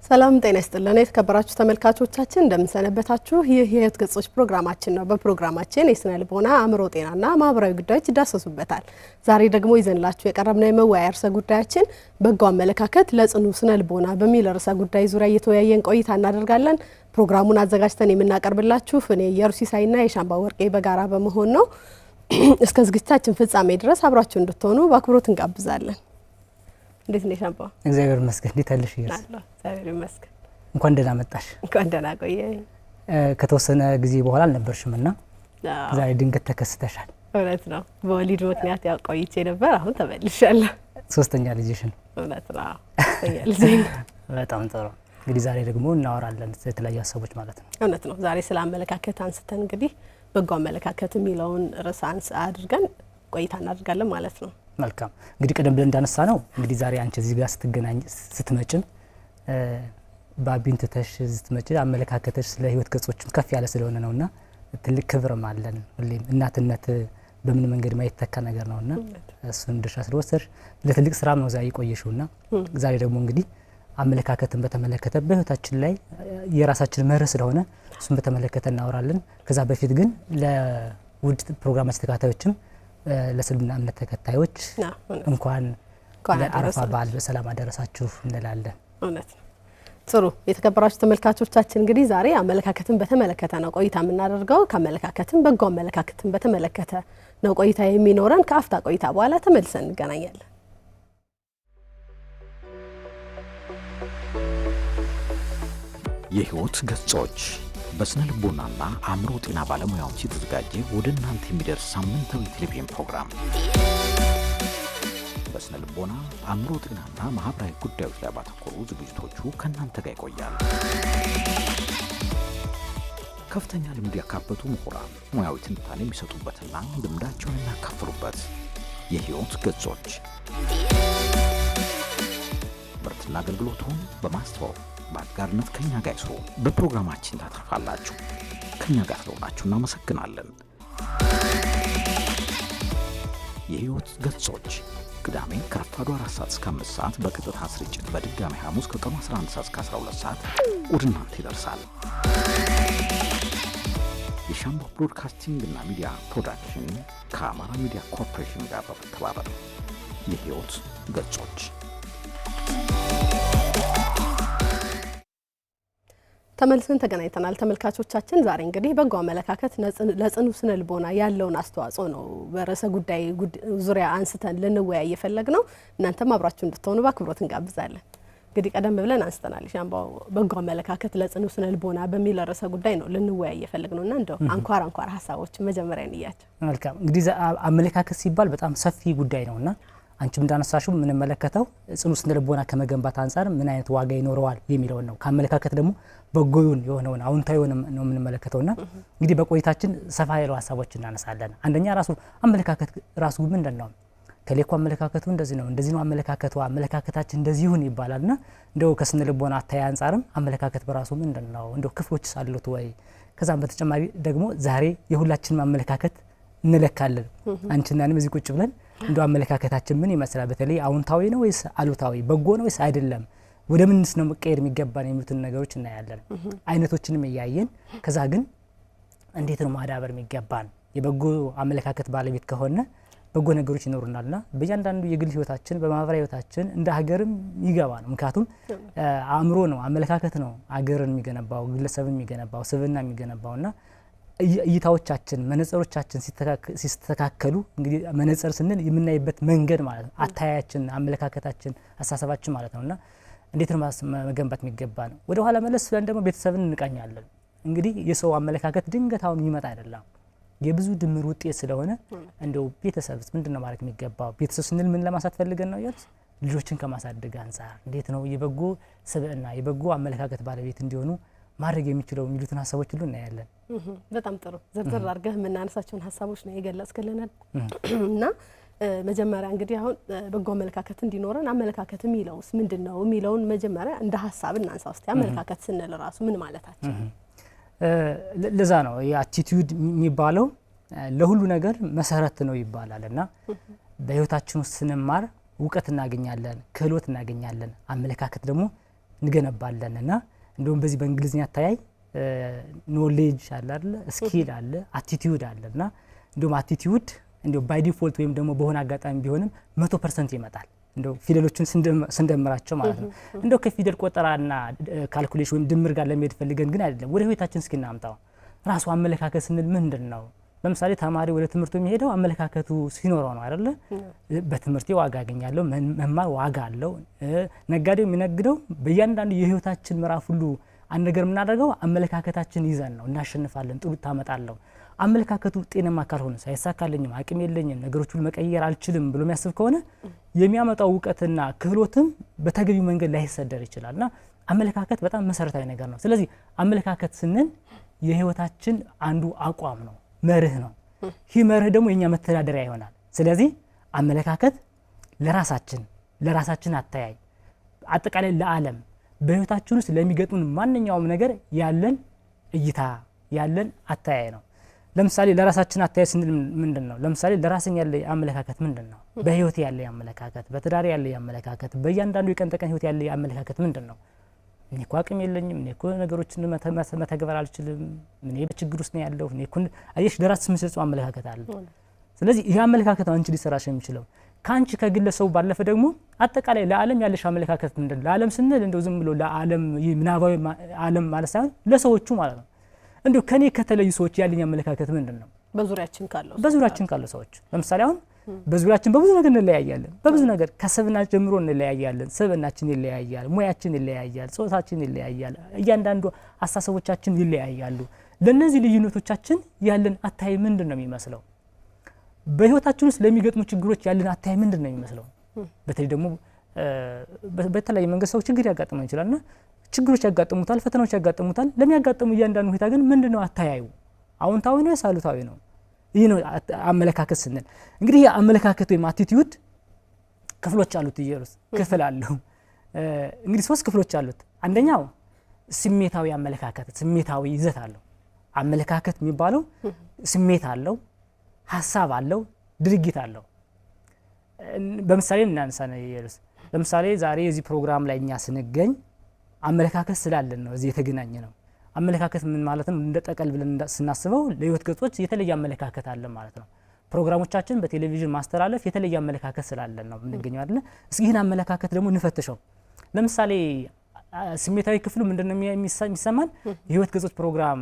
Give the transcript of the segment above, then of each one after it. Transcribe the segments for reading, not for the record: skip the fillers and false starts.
ሰላም ጤና ይስጥልን የተከበራችሁ ተመልካቾቻችን እንደምንሰነበታችሁ ይህ የህይወት ገጾች ፕሮግራማችን ነው። በፕሮግራማችን የስነ ልቦና አእምሮ ጤናና ማህበራዊ ጉዳዮች ይዳሰሱበታል። ዛሬ ደግሞ ይዘንላችሁ የቀረብነው የመወያያ ርዕሰ ጉዳያችን በጎ አመለካከት ለጽኑ ስነ ልቦና በሚል ርዕሰ ጉዳይ ዙሪያ እየተወያየን ቆይታ እናደርጋለን። ፕሮግራሙን አዘጋጅተን የምናቀርብላችሁ እኔ የሩሲሳይና የሻምባ ወርቄ በጋራ በመሆን ነው። እስከ ዝግጅታችን ፍጻሜ ድረስ አብራችሁ እንድትሆኑ በአክብሮት እንጋብዛለን። እንዴት ነሽ ሻምባ? እግዚአብሔር ይመስገን። እንዴት አለሽ? እግዚአብሔር ይመስገን። እንኳን ደህና መጣሽ። እንኳን ደህና ቆየኝ። ከተወሰነ ጊዜ በኋላ አልነበርሽምና ዛሬ ድንገት ተከስተሻል። እውነት ነው። በወሊድ ምክንያት ያው ቆይቼ ነበር። አሁን ተመልሻለሁ። ሶስተኛ ልጅሽን? እውነት ነው። ሶስተኛ ልጅን። በጣም ጥሩ። እንግዲህ ዛሬ ደግሞ እናወራለን ስለተለያዩ ሀሳቦች ማለት ነው። እውነት ነው። ዛሬ ስለ አመለካከት አንስተን እንግዲህ በጎ አመለካከት የሚለውን ርዕስ አድርገን ቆይታ እናደርጋለን ማለት ነው። መልካም። እንግዲህ ቀደም ብለን እንዳነሳ ነው እንግዲህ ዛሬ አንቺ እዚህ ጋር ስትመጭም ባቢን ትተሽ ስትመጪ አመለካከትሽ ስለ ህይወት ገጾችም ከፍ ያለ ስለሆነ ነውና ትልቅ ክብርም አለን። ሁሌም እናትነት በምን መንገድ ማይተካ ነገር ነውና እሱን ድርሻ ስለወሰድሽ ለትልቅ ስራ ነው ዛሬ ቆየሽውና ዛሬ ደግሞ እንግዲህ አመለካከትን በተመለከተ በህይወታችን ላይ የራሳችን መርህ ስለሆነ እሱን በተመለከተ እናወራለን። ከዛ በፊት ግን ለውድ ፕሮግራማችን ተከታታዮችም ለእስልምና እምነት ተከታዮች እንኳን ለአረፋ በዓል በሰላም አደረሳችሁ እንላለን። እውነት ነው። ጥሩ የተከበራችሁ ተመልካቾቻችን እንግዲህ ዛሬ አመለካከትን በተመለከተ ነው ቆይታ የምናደርገው። ከአመለካከትን በጎ አመለካከትን በተመለከተ ነው ቆይታ የሚኖረን። ከአፍታ ቆይታ በኋላ ተመልሰን እንገናኛለን። የህይወት ገጾች በስነ ልቦናና አእምሮ ጤና ባለሙያዎች የተዘጋጀ ወደ እናንተ የሚደርስ ሳምንታዊ ቴሌቪዥን ፕሮግራም በስነ ልቦና አእምሮ ጤናና ማህበራዊ ጉዳዮች ላይ ባተኮሩ ዝግጅቶቹ ከእናንተ ጋር ይቆያል። ከፍተኛ ልምድ ያካበቱ ምሁራን ሙያዊ ትንታኔ የሚሰጡበትና ልምዳቸውን የሚያካፍሉበት የህይወት ገጾች ምርትና አገልግሎቱን በማስተዋወቅ በአጋርነት ከኛ ጋር ይስሩ። በፕሮግራማችን ታተርፋላችሁ። ከኛ ጋር ስለሆናችሁ እናመሰግናለን። የህይወት ገጾች ቅዳሜ ከረፋዱ 4 ሰዓት እስከ 5 ሰዓት በቀጥታ ስርጭት፣ በድጋሚ ሐሙስ ከቀኑ 11 ሰዓት እስከ 12 ሰዓት ወደ እናንተ ይደርሳል። የሻምባ ብሮድካስቲንግ እና ሚዲያ ፕሮዳክሽን ከአማራ ሚዲያ ኮርፖሬሽን ጋር በመተባበር የህይወት ገጾች ተመልሰን ተገናኝተናል። ተመልካቾቻችን ዛሬ እንግዲህ በጎ አመለካከት ለጽኑ ስነ ልቦና ያለውን አስተዋጽኦ ነው በርዕሰ ጉዳይ ዙሪያ አንስተን ልንወያይ የፈለግነው። እናንተም አብራችሁ እንድትሆኑ በአክብሮት እንጋብዛለን። እንግዲህ ቀደም ብለን አንስተናል ሻምባው በጎ አመለካከት ለጽኑ ስነ ልቦና በሚል ርዕሰ ጉዳይ ነው ልንወያይ የፈለግነውና እንደው አንኳር ሀሳቦች መጀመሪያ እንያቸው። መልካም። እንግዲህ አመለካከት ሲባል በጣም ሰፊ ጉዳይ ነውና አንቺም እንዳነሳሽው ምን መለከተው ጽኑ ስነ ልቦና ከመገንባት አንፃር ምን አይነት ዋጋ ይኖረዋል የሚለው ነው። ከአመለካከት ደግሞ በጎዩን የሆነውን አውንታዊ ነው የምንመለከተውና እንግዲህ በቆይታችን ሰፋ ያለው ሀሳቦች እናነሳለን። አንደኛ ራሱ አመለካከት ራሱ ምንድነው? ከሌኮ አመለካከቱ እንደዚህ ነው አመለካከታችን እንደዚህ ይሁን ይባላልና እንደው ከስነ ልቦና አታይ አንፃርም አመለካከት በራሱ ምንድነው? እንደው ክፍሎችስ አሉት ወይ? ከዛም በተጨማሪ ደግሞ ዛሬ የሁላችንም አመለካከት እንለካለን። አንቺና እኔም እዚህ ቁጭ ብለን እንደው አመለካከታችን ምን ይመስላል? በተለይ አውንታዊ ነው ወይስ አሉታዊ፣ በጎ ነው ወይስ አይደለም፣ ወደ ምንስ ነው መቀየር የሚገባን የሚሉትን ነገሮች እናያለን። አይነቶችንም ያያየን ከዛ ግን እንዴት ነው ማዳበር የሚገባን? የበጎ አመለካከት ባለቤት ከሆነ በጎ ነገሮች ይኖሩናልና በእያንዳንዱ የግል ህይወታችን በማህበራዊ ህይወታችን እንደ ሀገርም ይገባ ነው። ምክንያቱም አእምሮ ነው አመለካከት ነው ሀገርን የሚገነባው፣ ግለሰብን የሚገነባው፣ ስብዕና የሚገነባውና እይታዎቻችን መነጽሮቻችን ሲስተካከሉ እንግዲህ መነጽር ስንል የምናይበት መንገድ ማለት ነው። አታያችን፣ አመለካከታችን፣ አሳሰባችን ማለት ነውና እንዴት ነው መገንባት የሚገባ ነው። ወደ ኋላ መለስ ብለን ደግሞ ቤተሰብን እንቃኛለን። እንግዲህ የሰው አመለካከት ድንገታውን ይመጣ አይደለም፣ የብዙ ድምር ውጤት ስለሆነ እንደው ቤተሰብስ ምንድነው ማለት የሚገባው? ቤተሰብ ስንል ምን ለማሳት ፈልገን ነው ያልኩት? ልጆችን ከማሳደግ አንፃር እንዴት ነው የበጎ ስብዕና የበጎ አመለካከት ባለቤት እንዲሆኑ ማድረግ የሚችለው የሚሉትን ሀሳቦች ሁሉ እናያለን። በጣም ጥሩ ዝርዝር አድርገህ የምናነሳቸውን ሀሳቦች ነው የገለጽክልናል። እና መጀመሪያ እንግዲህ አሁን በጎ አመለካከት እንዲኖረን አመለካከት የሚለውስ ምንድነው የሚለውን መጀመሪያ እንደ ሀሳብ እናንሳ። እስቲ አመለካከት ስንል ራሱ ምን ማለታችን? ለዛ ነው የአቲቲዩድ የሚባለው ለሁሉ ነገር መሰረት ነው ይባላልና በህይወታችን ውስጥ ስንማር እውቀት እናገኛለን፣ ክህሎት እናገኛለን። አመለካከት ደግሞ እንገነባለንና እንደውም በዚህ በእንግሊዝኛ አተያይ ኖሌጅ አለ አይደል ስኪል አለ አቲቲዩድ አለና እንደውም አቲቲዩድ እንደው ባይ ዲፎልት ወይም ደግሞ በሆነ አጋጣሚ ቢሆንም 100% ይመጣል እንደው ፊደሎችን ስንደምራቸው ማለት ነው እንደው ከፊደል ቆጠራና ካልኩሌሽን ወይም ድምር ጋር ለመሄድ ፈልገን ግን አይደለም ወደ ህይወታችን እስኪ እናምጣው ራሱ አመለካከት ስንል ምንድነው ለምሳሌ ተማሪ ወደ ትምህርቱ የሚሄደው አመለካከቱ ሲኖረው ነው አይደል በትምህርቴ ዋጋ አገኛለሁ መማር ዋጋ አለው ነጋዴው የሚነግደው በእያንዳንዱ የህይወታችን ምዕራፍ ሁሉ አንድ ነገር የምናደርገው አመለካከታችን ይዘን ነው እናሸንፋለን ጥሩ ታመጣለሁ አመለካከቱ ጤናማ ካልሆነ ሳይሳካልኝም አቅም የለኝም ነገሮችን መቀየር አልችልም ብሎ የሚያስብ ከሆነ የሚያመጣው ዕውቀትና ክህሎትም በተገቢው መንገድ ላይሰደር ይችላልና አመለካከት በጣም መሰረታዊ ነገር ነው ስለዚህ አመለካከት ስንል የህይወታችን አንዱ አቋም ነው መርህ ነው ይህ መርህ ደግሞ የኛ መተዳደሪያ ይሆናል ስለዚህ አመለካከት ለራሳችን አተያይ አጠቃላይ ለዓለም በህይወታችን ውስጥ ለሚገጥሙን ማንኛውም ነገር ያለን እይታ ያለን አተያይ ነው ለምሳሌ ለራሳችን አተያይ ስንል ምንድነው ለምሳሌ ለራስኛ ያለ አመለካከት ምንድነው በህይወት ያለ አመለካከት በትዳር ያለ አመለካከት በእያንዳንዱ የቀን ተቀን ህይወት ያለ አመለካከት ምንድነው እኔ እኮ አቅም የለኝም እኔ እኮ ነገሮችን መተግበር አልችልም እኔ በችግር ውስጥ ነው ያለው እኔ እኮ አየሽ ለራስ የምትሰጪው አመለካከት አለ ስለዚህ ይሄ አመለካከት አንቺ ሊሰራሽ የሚችለው ካንቺ ከግለሰቡ ባለፈ ደግሞ አጠቃላይ ለዓለም ያለሽ አመለካከት ምንድነው ለዓለም ስንል እንደው ዝም ብሎ ለዓለም ምናባዊ ዓለም ማለት ሳይሆን ለሰዎቹ ማለት ነው እንደው ከኔ ከተለዩ ሰዎች ያለኝ አመለካከት ምንድነው በዙሪያችን ካሉ ሰዎች ለምሳሌ አሁን በዙሪያችን በብዙ ነገር እንለያያለን በብዙ ነገር ከሰብና ጀምሮ እንለያያለን ሰብናችን ይለያያል ሙያችን ይለያያል ጾታችን ይለያያል እያንዳንዱ አስተሳሰቦቻችን ይለያያሉ ለነዚህ ልዩነቶቻችን ያለን አታይ ምንድነው የሚመስለው በህይወታችን ውስጥ ለሚገጥሙ ችግሮች ያለን አታይ ምንድነው የሚመስለው በተለይ ደግሞ በተለይ መንገድ ሰው ችግር ያጋጥመው ይችላልና ችግሮች ያጋጥሙታል ፈተናዎች ያጋጥሙታል ለሚያጋጥሙ እያንዳንዱ ሁኔታ ግን ምንድነው አታያዩ አዎንታዊ ነው ሳሉታዊ ነው ይሄ ነው አመለካከት ስንል እንግዲህ የአመለካከት ወይ አቲቲዩድ ክፍሎች አሉት ኢየሩስ ክፍል አለው እንግዲህ ሶስት ክፍሎች አሉት አንደኛው ስሜታዊ አመለካከት ስሜታዊ ይዘት አለው አመለካከት የሚባለው ስሜት አለው ሐሳብ አለው ድርጊት አለው በመሳሌ እናንሳነ ኢየሩስ ለምሳሌ ዛሬ እዚህ ፕሮግራም ላይ እኛ ስንገኝ አመለካከት ስላለን ነው እዚህ የተገናኘ ነው አመለካከት ምን ማለት ነው እንደጠቀል ብለን ስናስበው ለህይወት ገጾች የተለየ አመለካከት አለ ማለት ነው ፕሮግራሞቻችን በቴሌቪዥን ማስተላለፍ የተለየ አመለካከት ስላለን ነው ምንገኘው አይደል እስኪ ይሄን አመለካከት ደግሞ እንፈትሸው ለምሳሌ ስሜታዊ ክፍሉ ምንድነው የሚሰማን የህይወት ገጾች ፕሮግራም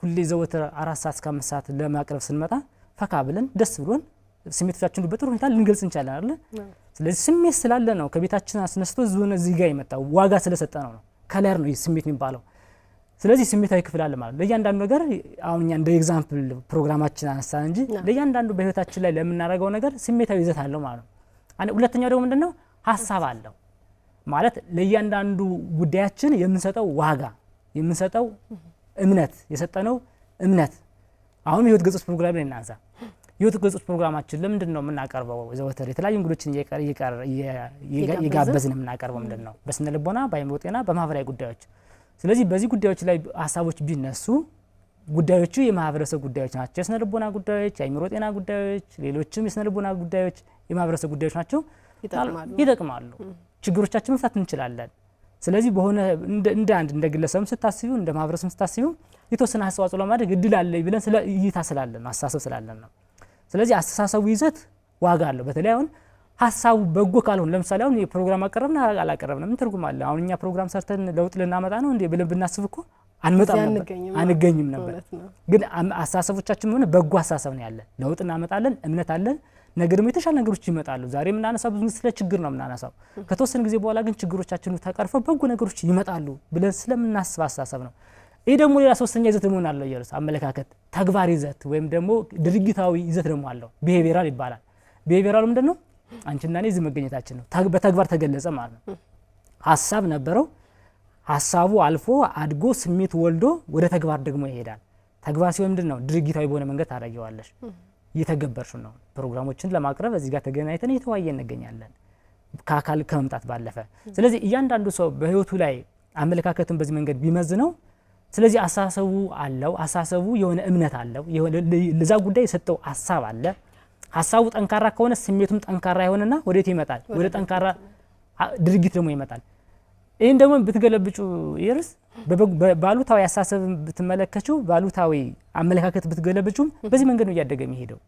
ሁሌ ዘወትር 4 ሰዓት እስከ 5 ሰዓት ለማቅረብ ስንመጣ ፈካ ብለን ደስ ብሎን ስሜቶቻችንን በጥሩ ሁኔታ ልንገልጽ እንችላለን አይደል ስለዚህ ስሜት ስላለ ነው ከቤታችን አስነስቶ ዙነ እዚህ ጋር ይመጣው ዋጋ ስለሰጠ ነው ከለር ነው ስሜት የሚባለው ስለዚህ ስሜታዊ ክፍል አለ ማለት ለእያንዳንዱ ነገር አሁንኛ እንደ ኤግዛምፕል ፕሮግራማችን አነሳን እንጂ ለእያንዳንዱ በህይወታችን ላይ ለምናደርገው ነገር ስሜታዊ ይዘት አለው ማለት ነው ሁለተኛው ደግሞ ምንድነው ሐሳብ አለው ማለት ለእያንዳንዱ ጉዳያችን የምንሰጠው ዋጋ የምንሰጠው እምነት የሰጠነው እምነት አሁን የህይወት ገጾች ፕሮግራም ላይ እናንሳ የህይወት ገጾች ፕሮግራማችን ለምንድነው የምናቀርበው ዘወትር የተለያዩ እንግዶችን እየጋበዝን የምናቀርበው ምንድነው በስነ ልቦና በአእምሮ ጤና በማህበራዊ ጉዳዮች ስለዚህ በዚህ ጉዳዮች ላይ ሐሳቦች ቢነሱ ጉዳዮቹ የማህበረሰብ ጉዳዮች ናቸው የስነ ልቦና ጉዳዮች የአእምሮ ጤና ጉዳዮች ሌሎችም የስነ ልቦና ጉዳዮች የማህበረሰብ ጉዳዮች ናቸው ይጠቅማሉ ችግሮቻችን መፍታት እንችላለን ስለዚህ በሆነ እንደ ግለሰብ ስታስቡ እንደ ማህበረሰብ ስታስቡ የተወሰነ አስተዋጽኦ ለማድረግ እድል አለ ብለን ስለ እይታ ስላለን አስተሳሰብ ስላለን ነው ስለዚህ አስተሳሰቡ ይዘት ዋጋ አለው በተለይ አሁን ሐሳቡ በጎ ካልሆነ ለምሳሌ አሁን የፕሮግራም አቀረብና አላቀረብንም ምን ትርጉም አለ አሁን እኛ ፕሮግራም ሰርተን ለውጥ ልናመጣ ነው እንዴ ብለን ብናስብ እኮ አንገኝም ነበር ግን አስተሳሰቦቻችን ሆነ በጎ አስተሳሰብ ነው ያለ ለውጥ እናመጣለን እምነት አለን ነገር ደግሞ የተሻለ ነገሮች ይመጣሉ ዛሬ ምናነሳው ብዙ ስለ ችግር ነው ምናነሳው ከተወሰነ ጊዜ በኋላ ግን ችግሮቻችን ተቀርፈው በጎ ነገሮች ይመጣሉ ብለን ስለምናስብ አስተሳሰብ ነው ይሄ ደግሞ ሌላ ሶስተኛ ይዘት ምን አለው ኢየሩስ አመለካከት ተግባር ይዘት ወይም ደግሞ ድርጊታዊ ይዘት ደግሞ አለው ቢሄቪየራል ይባላል ቢሄቪየራል ምንድነው አንቺና እኔ እዚህ መገኘታችን ነው በተግባር ተገለጸ ማለት ነው ሐሳብ ነበረው ሐሳቡ አልፎ አድጎ ስሜት ወልዶ ወደ ተግባር ደግሞ ይሄዳል ተግባር ሲሆን ምንድነው ድርጊታዊ በሆነ መንገድ ታደርጊዋለሽ እየተገበርሽ ነው ፕሮግራሞችን ለማቅረብ እዚህ ጋር ተገናኝተን እየተወያየን እንገኛለን ከአካል ከመምጣት ባለፈ ስለዚህ እያንዳንዱ ሰው በህይወቱ ላይ አመለካከትን በዚህ መንገድ ቢመዝነው ስለዚህ አሳሰቡ አለው አሳሰቡ የሆነ እምነት አለው ለዛ ጉዳይ የሰጠው ሐሳብ አለ ሐሳቡ ጠንካራ ከሆነ ስሜቱም ጠንካራ ይሆንና ወዴት ይመጣል ወደ ጠንካራ ድርጊት ደግሞ ይመጣል ይሄን ደግሞ ብትገለብጩ ይርስ ባሉታዊ አሳሰብ ብትመለከቱ ባሉታዊ አመለካከት ብትገለብጩም በዚህ መንገድ ነው እያደገ የሚሄደው።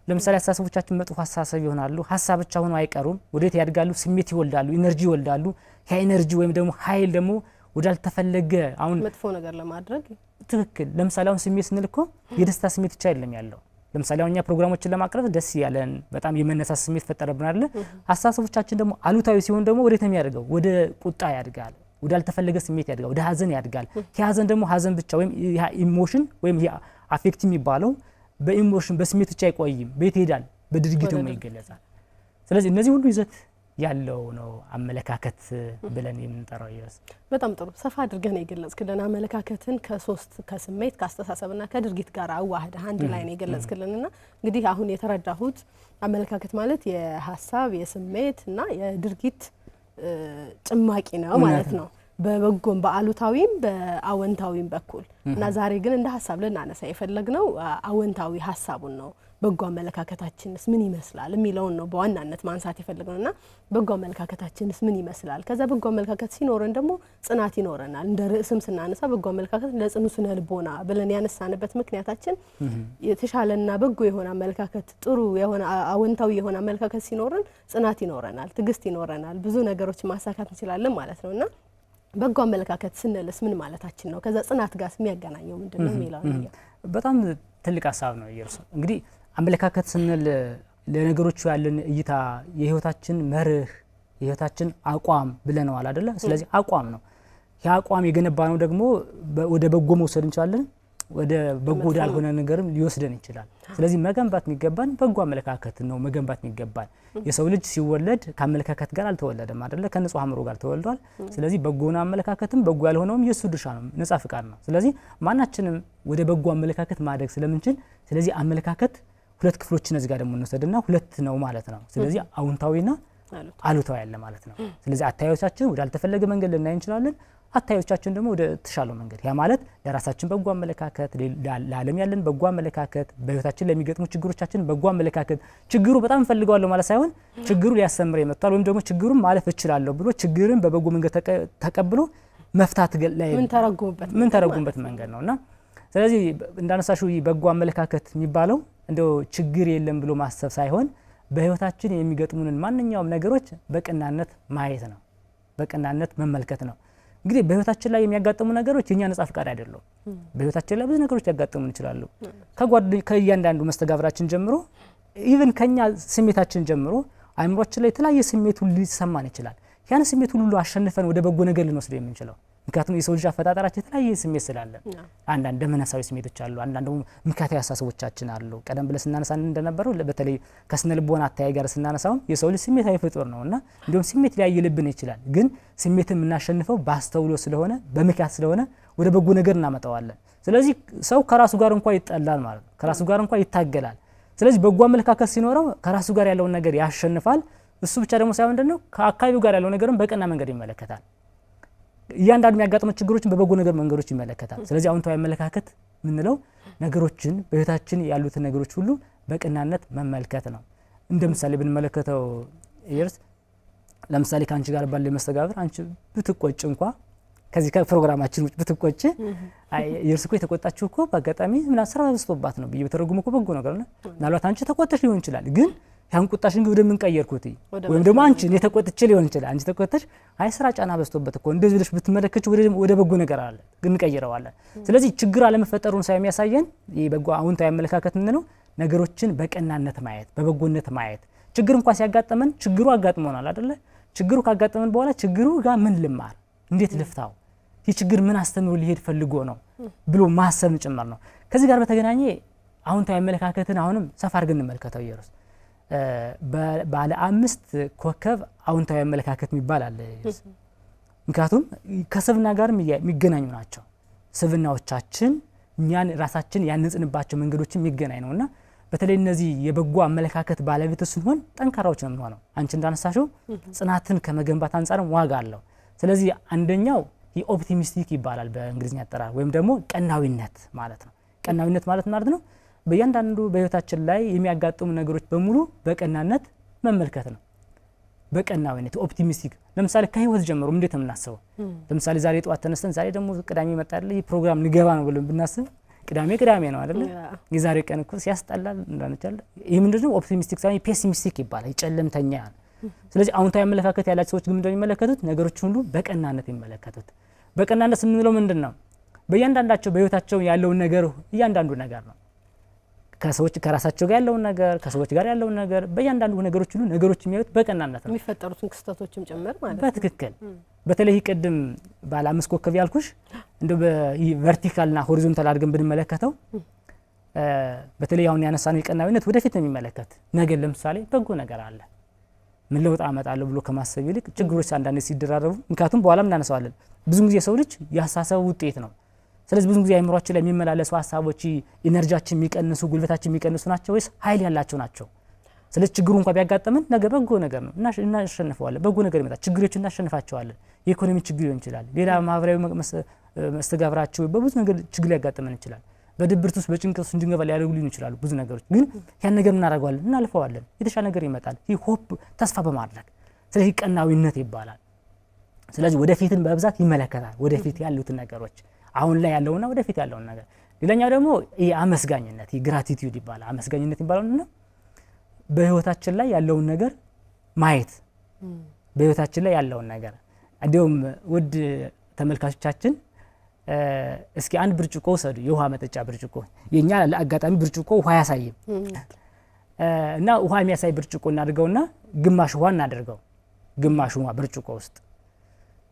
ለምሳሌ አሳሰቦቻችን መጥፎ አሳሰብ ይሆናሉ። ሀሳብ ብቻ ሆነው አይቀሩም። ወዴት ያድጋሉ? ስሜት ይወልዳሉ፣ ኢነርጂ ይወልዳሉ። ያ ኢነርጂ ወይም ደግሞ ኃይል ደግሞ ወዳልተፈለገ አሁን መጥፎ ነገር ለማድረግ ትክክል። ለምሳሌ አሁን ስሜት ስንል እኮ የደስታ ስሜት ብቻ አይደለም ያለው። ለምሳሌ አሁን እኛ ፕሮግራሞችን ለማቅረብ ደስ ያለን በጣም የመነሳት ስሜት ፈጠረብን አይደል? አሳሰቦቻችን ደግሞ አሉታዊ ሲሆን ደግሞ ወዴት ነው የሚያደርገው? ወደ ቁጣ ያድጋል፣ ወዳልተፈለገ ስሜት ያድጋል፣ ወደ ሀዘን ያድጋል። ሀዘን ደግሞ ሀዘን ብቻ ወይም ኢሞሽን ወይም አፌክት የሚባለው በኢሞሽን በስሜት ብቻ አይቆይም። ቤት ይሄዳል፣ በድርጊት ደግሞ ይገለጻል። ስለዚህ እነዚህ ሁሉ ይዘት ያለው ነው አመለካከት ብለን የምንጠራው። ይርስ በጣም ጥሩ ሰፋ አድርገን የገለጽክልን አመለካከትን ከስሜት ከአስተሳሰብና ከድርጊት ጋር አዋህደህ አንድ ላይ ነው የገለጽክልንና እንግዲህ አሁን የተረዳሁት አመለካከት ማለት የሀሳብ የስሜትና የድርጊት ጭማቂ ነው ማለት ነው፣ በበጎም በአሉታዊም በአወንታዊም በኩል እና ዛሬ ግን እንደ ሀሳብ ልናነሳ የፈለግነው አወንታዊ ሀሳቡን ነው። በጎ አመለካከታችንስ ምን ይመስላል የሚለውን ነው በዋናነት ማንሳት የፈለግነውና በጎ አመለካከታችንስ ምን ይመስላል? ከዛ በጎ አመለካከት ሲኖረን ደግሞ ጽናት ይኖረናል። እንደ ርዕስም ስናነሳ በጎ አመለካከት ለጽኑ ስነ ልቦና ብለን ያነሳንበት ምክንያታችን የተሻለና በጎ የሆነ አመለካከት ጥሩ የሆነ አወንታዊ የሆነ አመለካከት ሲኖረን ጽናት ይኖረናል፣ ትዕግስት ይኖረናል፣ ብዙ ነገሮች ማሳካት እንችላለን ማለት ነውና በጎ አመለካከት ስንልስ ምን ማለታችን ነው? ከዛ ጽናት ጋር የሚያገናኘው ምንድነው የሚለው ነው። በጣም ትልቅ ሀሳብ ነው ይርሱ። እንግዲህ አመለካከት ስንል ለነገሮቹ ያለን እይታ የህይወታችን መርህ የህይወታችን አቋም ብለናል አይደለ? ስለዚህ አቋም ነው። ያ አቋም የገነባ ነው ደግሞ ወደ በጎ መውሰድ እንችላለን፣ ወደ በጎ ወዳልሆነ ነገርም ሊወስደን ይችላል። ስለዚህ መገንባት የሚገባን በጎ አመለካከት ነው መገንባት የሚገባን። የሰው ልጅ ሲወለድ ከአመለካከት ጋር አልተወለደም አይደለ? ከንጹህ አእምሮ ጋር ተወልዷል። ስለዚህ በጎና አመለካከትም በጎ ያልሆነውም የሱ ድርሻ ነው፣ ነጻ ፍቃድ ነው። ስለዚህ ማናችንም ወደ በጎ አመለካከት ማደግ ስለምንችል ስለዚህ አመለካከት ሁለት ክፍሎችን እዚህ ጋር ደግሞ እንወስድና ሁለት ነው ማለት ነው። ስለዚህ አዎንታዊና አሉታዊ ያለ ማለት ነው። ስለዚህ አታዮቻችን ወደ አልተፈለገ መንገድ ልናይ እንችላለን፣ አታዮቻችን ደግሞ ወደ ተሻለው መንገድ። ያ ማለት ለራሳችን በጎ አመለካከት፣ ለዓለም ያለን በጎ አመለካከት፣ በህይወታችን ለሚገጥሙ ችግሮቻችን በጎ አመለካከት። ችግሩ በጣም ፈልገዋለሁ ማለት ሳይሆን ችግሩ ሊያስተምር ይመጣል ወይም ደግሞ ችግሩን ማለፍ እችላለሁ ብሎ ችግርን በበጎ መንገድ ተቀብሎ መፍታት ላይ ምን ተረጉምበት መንገድ ነውና ስለዚህ እንዳነሳሽው በጎ አመለካከት የሚባለው እንደው ችግር የለም ብሎ ማሰብ ሳይሆን በህይወታችን የሚገጥሙንን ማንኛውም ነገሮች በቀናነት ማየት ነው፣ በቀናነት መመልከት ነው። እንግዲህ በህይወታችን ላይ የሚያጋጥሙ ነገሮች የኛ ነጻ ፍቃድ አይደለም። በህይወታችን ላይ ብዙ ነገሮች ያጋጥሙን ይችላሉ። ከእያንዳንዱ መስተጋብራችን ጀምሮ ኢቭን ከኛ ስሜታችን ጀምሮ አእምሮአችን ላይ የተለያየ ስሜት ሁሉ ሊሰማን ይችላል። ያን ስሜት ሁሉ አሸንፈን ወደ በጎ ነገር ልንወስደው የምንችለው ምክንያቱም የሰው ልጅ አፈጣጠራችን የተለያየ ስሜት ስላለ አንዳንድ ደመናሳዊ ስሜቶች አሉ፣ አንዳንድ ደግሞ ምክንያታዊ አስተሳሰቦቻችን አሉ። ቀደም ብለን ስናነሳ እንደነበረው በተለይ ከስነ ልቦና አተያይ ጋር ስናነሳው የሰው ልጅ ስሜታዊ ፍጡር ነውና እንዲሁም ስሜት ሊያይልብን ይችላል። ግን ስሜትን የምናሸንፈው በአስተውሎ ስለሆነ በምክንያት ስለሆነ ወደ በጎ ነገር እናመጣዋለን። ስለዚህ ሰው ከራሱ ጋር እንኳን ይጣላል ማለት ነው፣ ከራሱ ጋር እንኳን ይታገላል። ስለዚህ በጎ አመለካከት ሲኖረው ከራሱ ጋር ያለውን ነገር ያሸንፋል። እሱ ብቻ ደግሞ ሳይሆን እንደው ከአካባቢው ጋር ያለው ነገርም በቀና መንገድ ይመለከታል። እያንዳንዱ የሚያጋጥሙ ችግሮችን በበጎ ነገር መንገዶች ይመለከታል። ስለዚህ አዎንታዊ አመለካከት ምንለው ነገሮችን በህይወታችን ያሉትን ነገሮች ሁሉ በቀናነት መመልከት ነው። እንደምሳሌ ብንመለከተው ይርስ ለምሳሌ ካንቺ ጋር ባለ መስተጋብር አንቺ ብትቆጭ እንኳን ከዚህ ከፕሮግራማችን ውጭ ብትቆጭ ይርስ እኮ የተቆጣችው እኮ በአጋጣሚ ምናምን ስራ በዝቶባት ነው በተረጉሙ እኮ በጎ ነገር ነው። ምናልባት አንቺ ተቆጥተሽ ሊሆን ይችላል ግን ያን ቁጣሽን ግን ወደምን ቀየርኩት ወይም ደግሞ አንቺ እኔ ተቆጥቼ ሊሆን ይችላል አንቺ ተቆጥተሽ አይ ስራ ጫና በዝቶበት እኮ እንደዚህ ብለሽ ብትመለከቺ ወደ በጎ ነገር አለ ግን ቀይረዋል። ስለዚህ ችግር አለመፈጠሩን ሳይሆን የሚያሳየን የበጎ አዎንታዊ አመለካከት ምንድነው? ነገሮችን በቀናነት ማየት፣ በበጎነት ማየት። ችግር እንኳን ሲያጋጥመን ችግሩ አጋጥሞናል አይደለ? ችግሩ ካጋጠመን በኋላ ችግሩ ጋር ምን ልማር፣ እንዴት ልፍታው፣ ይህ ችግር ምን አስተምሮ ሊሄድ ፈልጎ ነው ብሎ ማሰብ ጭምር ነው። ከዚህ ጋር በተገናኘ አዎንታዊ አመለካከትን አሁንም ሰፋ አድርገን እንመልከተው። ይርስ ባለ 5 ኮከብ አዎንታዊ አመለካከት የሚባል አለ። ምክንያቱም ከስብና ጋር የሚገናኙ ናቸው። ስብናዎቻችን እኛን ራሳችን ያንጽንባቸው መንገዶች የሚገናኝ ነውና በተለይ እነዚህ የበጎ አመለካከት ባለቤት ስንሆን ጠንካራዎች ነው የምንሆነው። አንቺ እንዳነሳሽው ጽናትን ከመገንባት አንፃርም ዋጋ አለው። ስለዚህ አንደኛው የኦፕቲሚስቲክ ይባላል በእንግሊዝኛ አጠራር ወይም ደግሞ ቀናዊነት ማለት ነው። ቀናዊነት ማለት ነው በእያንዳንዱ በህይወታችን ላይ የሚያጋጥሙ ነገሮች በሙሉ በቀናነት መመልከት ነው። በቀናዊነት ኦፕቲሚስቲክ ለምሳሌ ከህይወት ጀምሮ እንዴት ነው የምናስበው? ለምሳሌ ዛሬ ጠዋት ተነስተን ዛሬ ደግሞ ቅዳሜ መጣል ፕሮግራም ንገባ ነው ብለን ብናስብ ቅዳሜ ነው አይደል? የዛሬ ቀን እኮ ሲያስጠላል እንዳንቻል። ይሄ ምንድነው ኦፕቲሚስቲክ ሳይሆን ፔሲሚስቲክ ይባላል፣ ጨለምተኛ። ስለዚህ አዎንታዊ አመለካከት ያላቸው ሰዎች ግን እንደሚመለከቱት ነገሮች ሁሉ በቀናነት ይመለከቱት። በቀናነት ስንለው ምንድነው? በእያንዳንዳቸው በህይወታቸው ያለውን ነገር እያንዳንዱ ነገር ነው ከሰዎች ከራሳቸው ጋር ያለውን ነገር ከሰዎች ጋር ያለውን ነገር በእያንዳንዱ ነገሮች ሁሉ ነገሮች የሚያዩት በቀናነት ነው። የሚፈጠሩትን ክስተቶችም ጭምር ማለት ነው። በትክክል በተለይ ቅድም ባለ 5 ኮከብ ያልኩሽ እንደው በቨርቲካልና ሆሪዞንታል አድርገን ብንመለከተው በተለይ አሁን ያነሳነው የቀናዊነት ወደፊት ነው የሚመለከት ነገር። ለምሳሌ በጎ ነገር አለ ምን ለውጥ አመጣለሁ ብሎ ከማሰብ ይልቅ ችግሮች አንዳንዴ ሲደራረቡ ምክንያቱም በኋላም እናነሳዋለን ብዙ ጊዜ ሰው ልጅ ያሳሰበ ውጤት ነው። ስለዚህ ብዙ ጊዜ አይምሮአችን ላይ የሚመላለሱ ሐሳቦች ኢነርጂያችን የሚቀንሱ ጉልበታችን የሚቀንሱ ናቸው ወይስ ኃይል ያላቸው ናቸው? ስለዚህ ችግሩ እንኳን ቢያጋጥመን ነገ በጎ ነገር ነው እናሸንፈዋለን። በጎ ነገር ይመጣል፣ ችግሮችን እናሸንፋቸዋለን። የኢኮኖሚ ችግር ሊሆን ይችላል፣ ሌላ ማህበራዊ መስተጋብራቸው በብዙ ነገር ችግር ሊያጋጥመን ይችላል። በድብርት ውስጥ በጭንቀት ውስጥ እንድንገባ ሊያደርጉልን ይችላሉ ብዙ ነገሮች። ግን ያን ነገር እናደርገዋለን፣ እናልፈዋለን፣ የተሻለ ነገር ይመጣል። ይህ ሆፕ ተስፋ በማድረግ ስለዚህ ቀናዊነት ይባላል። ስለዚህ ወደፊትን በብዛት ይመለከታል፣ ወደፊት ያሉትን ነገሮች አሁን ላይ ያለውና ወደፊት ያለውን ነገር። ሌላኛው ደግሞ የአመስጋኝነት ግራቲቲዩድ ይባላል። አመስጋኝነት ይባላልና በህይወታችን ላይ ያለውን ነገር ማየት በህይወታችን ላይ ያለውን ነገር እንዲሁም ውድ ተመልካቾቻችን እስኪ አንድ ብርጭቆ ወሰዱ፣ የውሃ መጠጫ ብርጭቆ። የኛ ለአጋጣሚ ብርጭቆ ውሃ ያሳይም እና ውሃ የሚያሳይ ብርጭቆ እናድርገውና ግማሽ ውሃ እናድርገው ግማሽ ውሃ ብርጭቆ ውስጥ።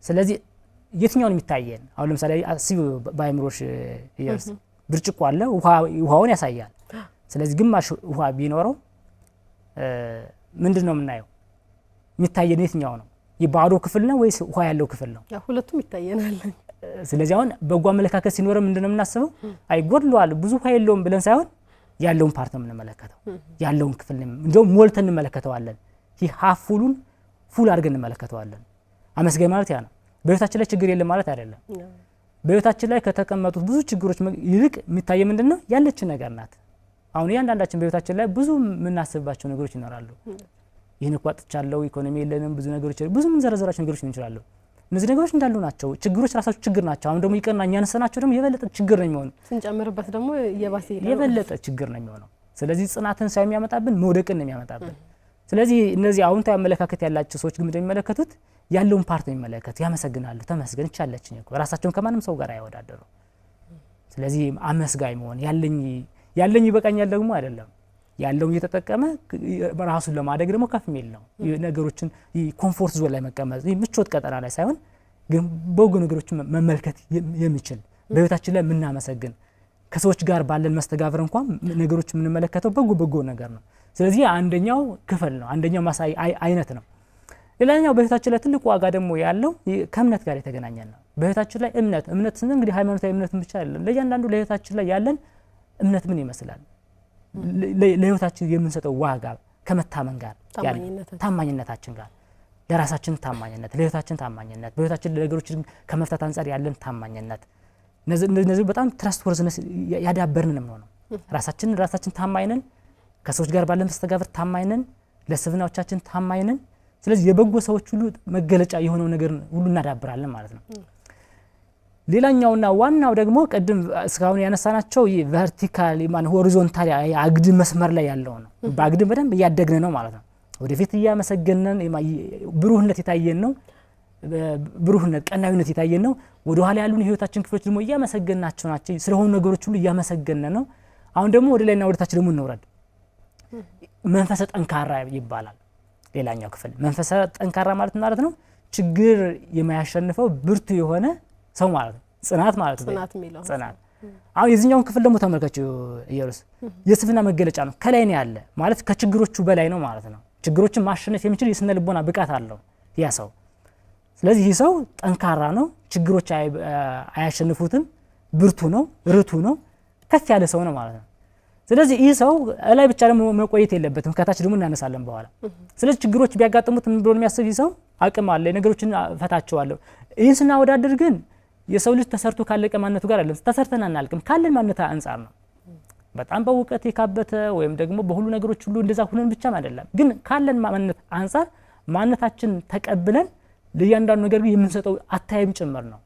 ስለዚህ የትኛውን የሚታየን? አሁን ለምሳሌ አስቡ ባይምሮሽ ይርስ ብርጭቆ አለ ውሃውን ያሳያል። ስለዚህ ግማሽ ውሃ ቢኖረው ምንድነው የምናየው? የሚታየን የትኛው ነው? የባዶ ክፍል ነው ወይስ ውሃ ያለው ክፍል ነው? ሁለቱም ይታየናል። ስለዚህ አሁን በጎ አመለካከት ሲኖር ምንድነው የምናስበው? አይ ጎድሏል ብዙ ውሃ የለውም ብለን ሳይሆን ያለውን ፓርት ነው የምንመለከተው፣ ያለውን ክፍል ነው እንደው ሞልተን እንመለከተዋለን። ይህ ሃፍ ፉሉን ፉል አድርገን እንመለከተዋለን። አመስጋኝ ማለት ያ ነው። በህይወታችን ላይ ችግር የለም ማለት አይደለም። በህይወታችን ላይ ከተቀመጡት ብዙ ችግሮች ይልቅ የሚታየ ምንድነው? ያለችን ነገር ናት። አሁን እያንዳንዳችን በህይወታችን ላይ ብዙ የምናስብባቸው ነገሮች ይኖራሉ። ይህን እኮ አጥቻለሁ፣ ኢኮኖሚ የለንም፣ ብዙ ነገሮች ብዙ የምንዘረዘራቸው ነገሮች ይኖራሉ። እነዚህ ነገሮች እንዳሉ ናቸው። ችግሮች ራሳቸው ችግር ናቸው። አሁን ደግሞ ይቀርና እኛ ነሰናቸው ደግሞ የበለጠ ችግር ነው የሚሆነው። ስንጨምርበት ደግሞ የበለጠ ችግር ነው የሚሆነው። ስለዚህ ጽናትን ሳይሆን የሚያመጣብን መውደቅን ነው የሚያመጣብን። ስለዚህ እነዚህ አዎንታዊ አመለካከት ያላቸው ሰዎች ግን እንደሚመለከቱት ያለውን ፓርት ነው የሚመለከቱ። ያመሰግናሉ፣ ተመስገን ይቻለችኝ እኮ ራሳቸውን ከማንም ሰው ጋር አይወዳደሩ። ስለዚህ አመስጋኝ መሆን ያለኝ ይበቃኛል ደግሞ አይደለም። ያለውን እየተጠቀመ ራሱን ለማደግ ደግሞ ከፍ የሚል ነው። ነገሮችን ኮምፎርት ዞን ላይ መቀመጥ ምቾት ቀጠና ላይ ሳይሆን ግን በጎ ነገሮችን መመልከት የሚችል በህይወታችን ላይ የምናመሰግን ከሰዎች ጋር ባለን መስተጋብር እንኳን ነገሮች የምንመለከተው በጎ ነገር ነው። ስለዚህ አንደኛው ክፍል ነው፣ አንደኛው ማሳይ አይነት ነው። ሌላኛው በህይወታችን ላይ ትልቁ ዋጋ ደግሞ ያለው ከእምነት ጋር የተገናኘ ነው። በህይወታችን ላይ እምነት ስንል እንግዲህ ሃይማኖታዊ እምነት ብቻ አይደለም። ለእያንዳንዱ ለህይወታችን ላይ ያለን እምነት ምን ይመስላል? ለህይወታችን የምንሰጠው ዋጋ ከመታመን ጋር ታማኝነታችን ጋር ለራሳችን ታማኝነት፣ ለህይወታችን ታማኝነት፣ በህይወታችን ነገሮችን ከመፍታት አንፃር ያለን ታማኝነት እነዚህ በጣም ትረስት ወርዝነስ ያዳበርንም ነው። ራሳችን ታማኝነን፣ ከሰዎች ጋር ባለን መስተጋብር ታማኝነን፣ ለስብናዎቻችን ታማኝነን። ስለዚህ የበጎ ሰዎች ሁሉ መገለጫ የሆነው ነገር ሁሉ እናዳብራለን ማለት ነው። ሌላኛውና ዋናው ደግሞ ቅድም እስካሁን ያነሳናቸው ቨርቲካል ማን ሆሪዞንታል አግድም መስመር ላይ ያለው ነው። በአግድም በደንብ እያደግነ ነው ማለት ነው። ወደፊት እያመሰገነን ብሩህነት የታየን ነው። ብሩህነት ቀናዊነት የታየን ነው። ወደ ኋላ ያሉን ህይወታችን ክፍሎች ደግሞ እያመሰገናቸው ናቸው። ስለሆኑ ነገሮች ሁሉ እያመሰገነ ነው። አሁን ደግሞ ወደ ላይና ወደ ታች ደግሞ እንውረድ። መንፈሰ ጠንካራ ይባላል ሌላኛው ክፍል። መንፈሰ ጠንካራ ማለት ነው ችግር የማያሸንፈው ብርቱ የሆነ ሰው ማለት ነው። ጽናት ማለት ነው። ጽናት አሁን የዚህኛውን ክፍል ደግሞ ተመልከቱ። ኢየሩስ የስፍና መገለጫ ነው። ከላይ ነው ያለ ማለት ከችግሮቹ በላይ ነው ማለት ነው። ችግሮችን ማሸነፍ የሚችል የስነ ልቦና ብቃት አለው ያ ሰው። ስለዚህ ይህ ሰው ጠንካራ ነው፣ ችግሮች አያሸንፉትም፣ ብርቱ ነው፣ ርቱ ነው፣ ከፍ ያለ ሰው ነው ማለት ነው። ስለዚህ ይህ ሰው ላይ ብቻ ደግሞ መቆየት የለበትም፣ ከታች ደግሞ እናነሳለን በኋላ። ስለዚህ ችግሮች ቢያጋጥሙት ምን ብሎ የሚያስብ ይህ ሰው አቅም አለ፣ ነገሮችን ፈታቸዋለሁ። ይህን ስናወዳድር ግን የሰው ልጅ ተሰርቶ ካለቀ ማንነቱ ጋር አይደለም። ተሰርተን አናልቅም፣ ካለን ማንነት አንፃር ነው። በጣም በእውቀት የካበተ ወይም ደግሞ በሁሉ ነገሮች ሁሉ እንደዛ ሁነን ብቻም አይደለም። ግን ካለን ማንነት አንፃር ማንነታችን ተቀብለን ለእያንዳንዱ ነገር የምንሰጠው አታይም ጭምር ነው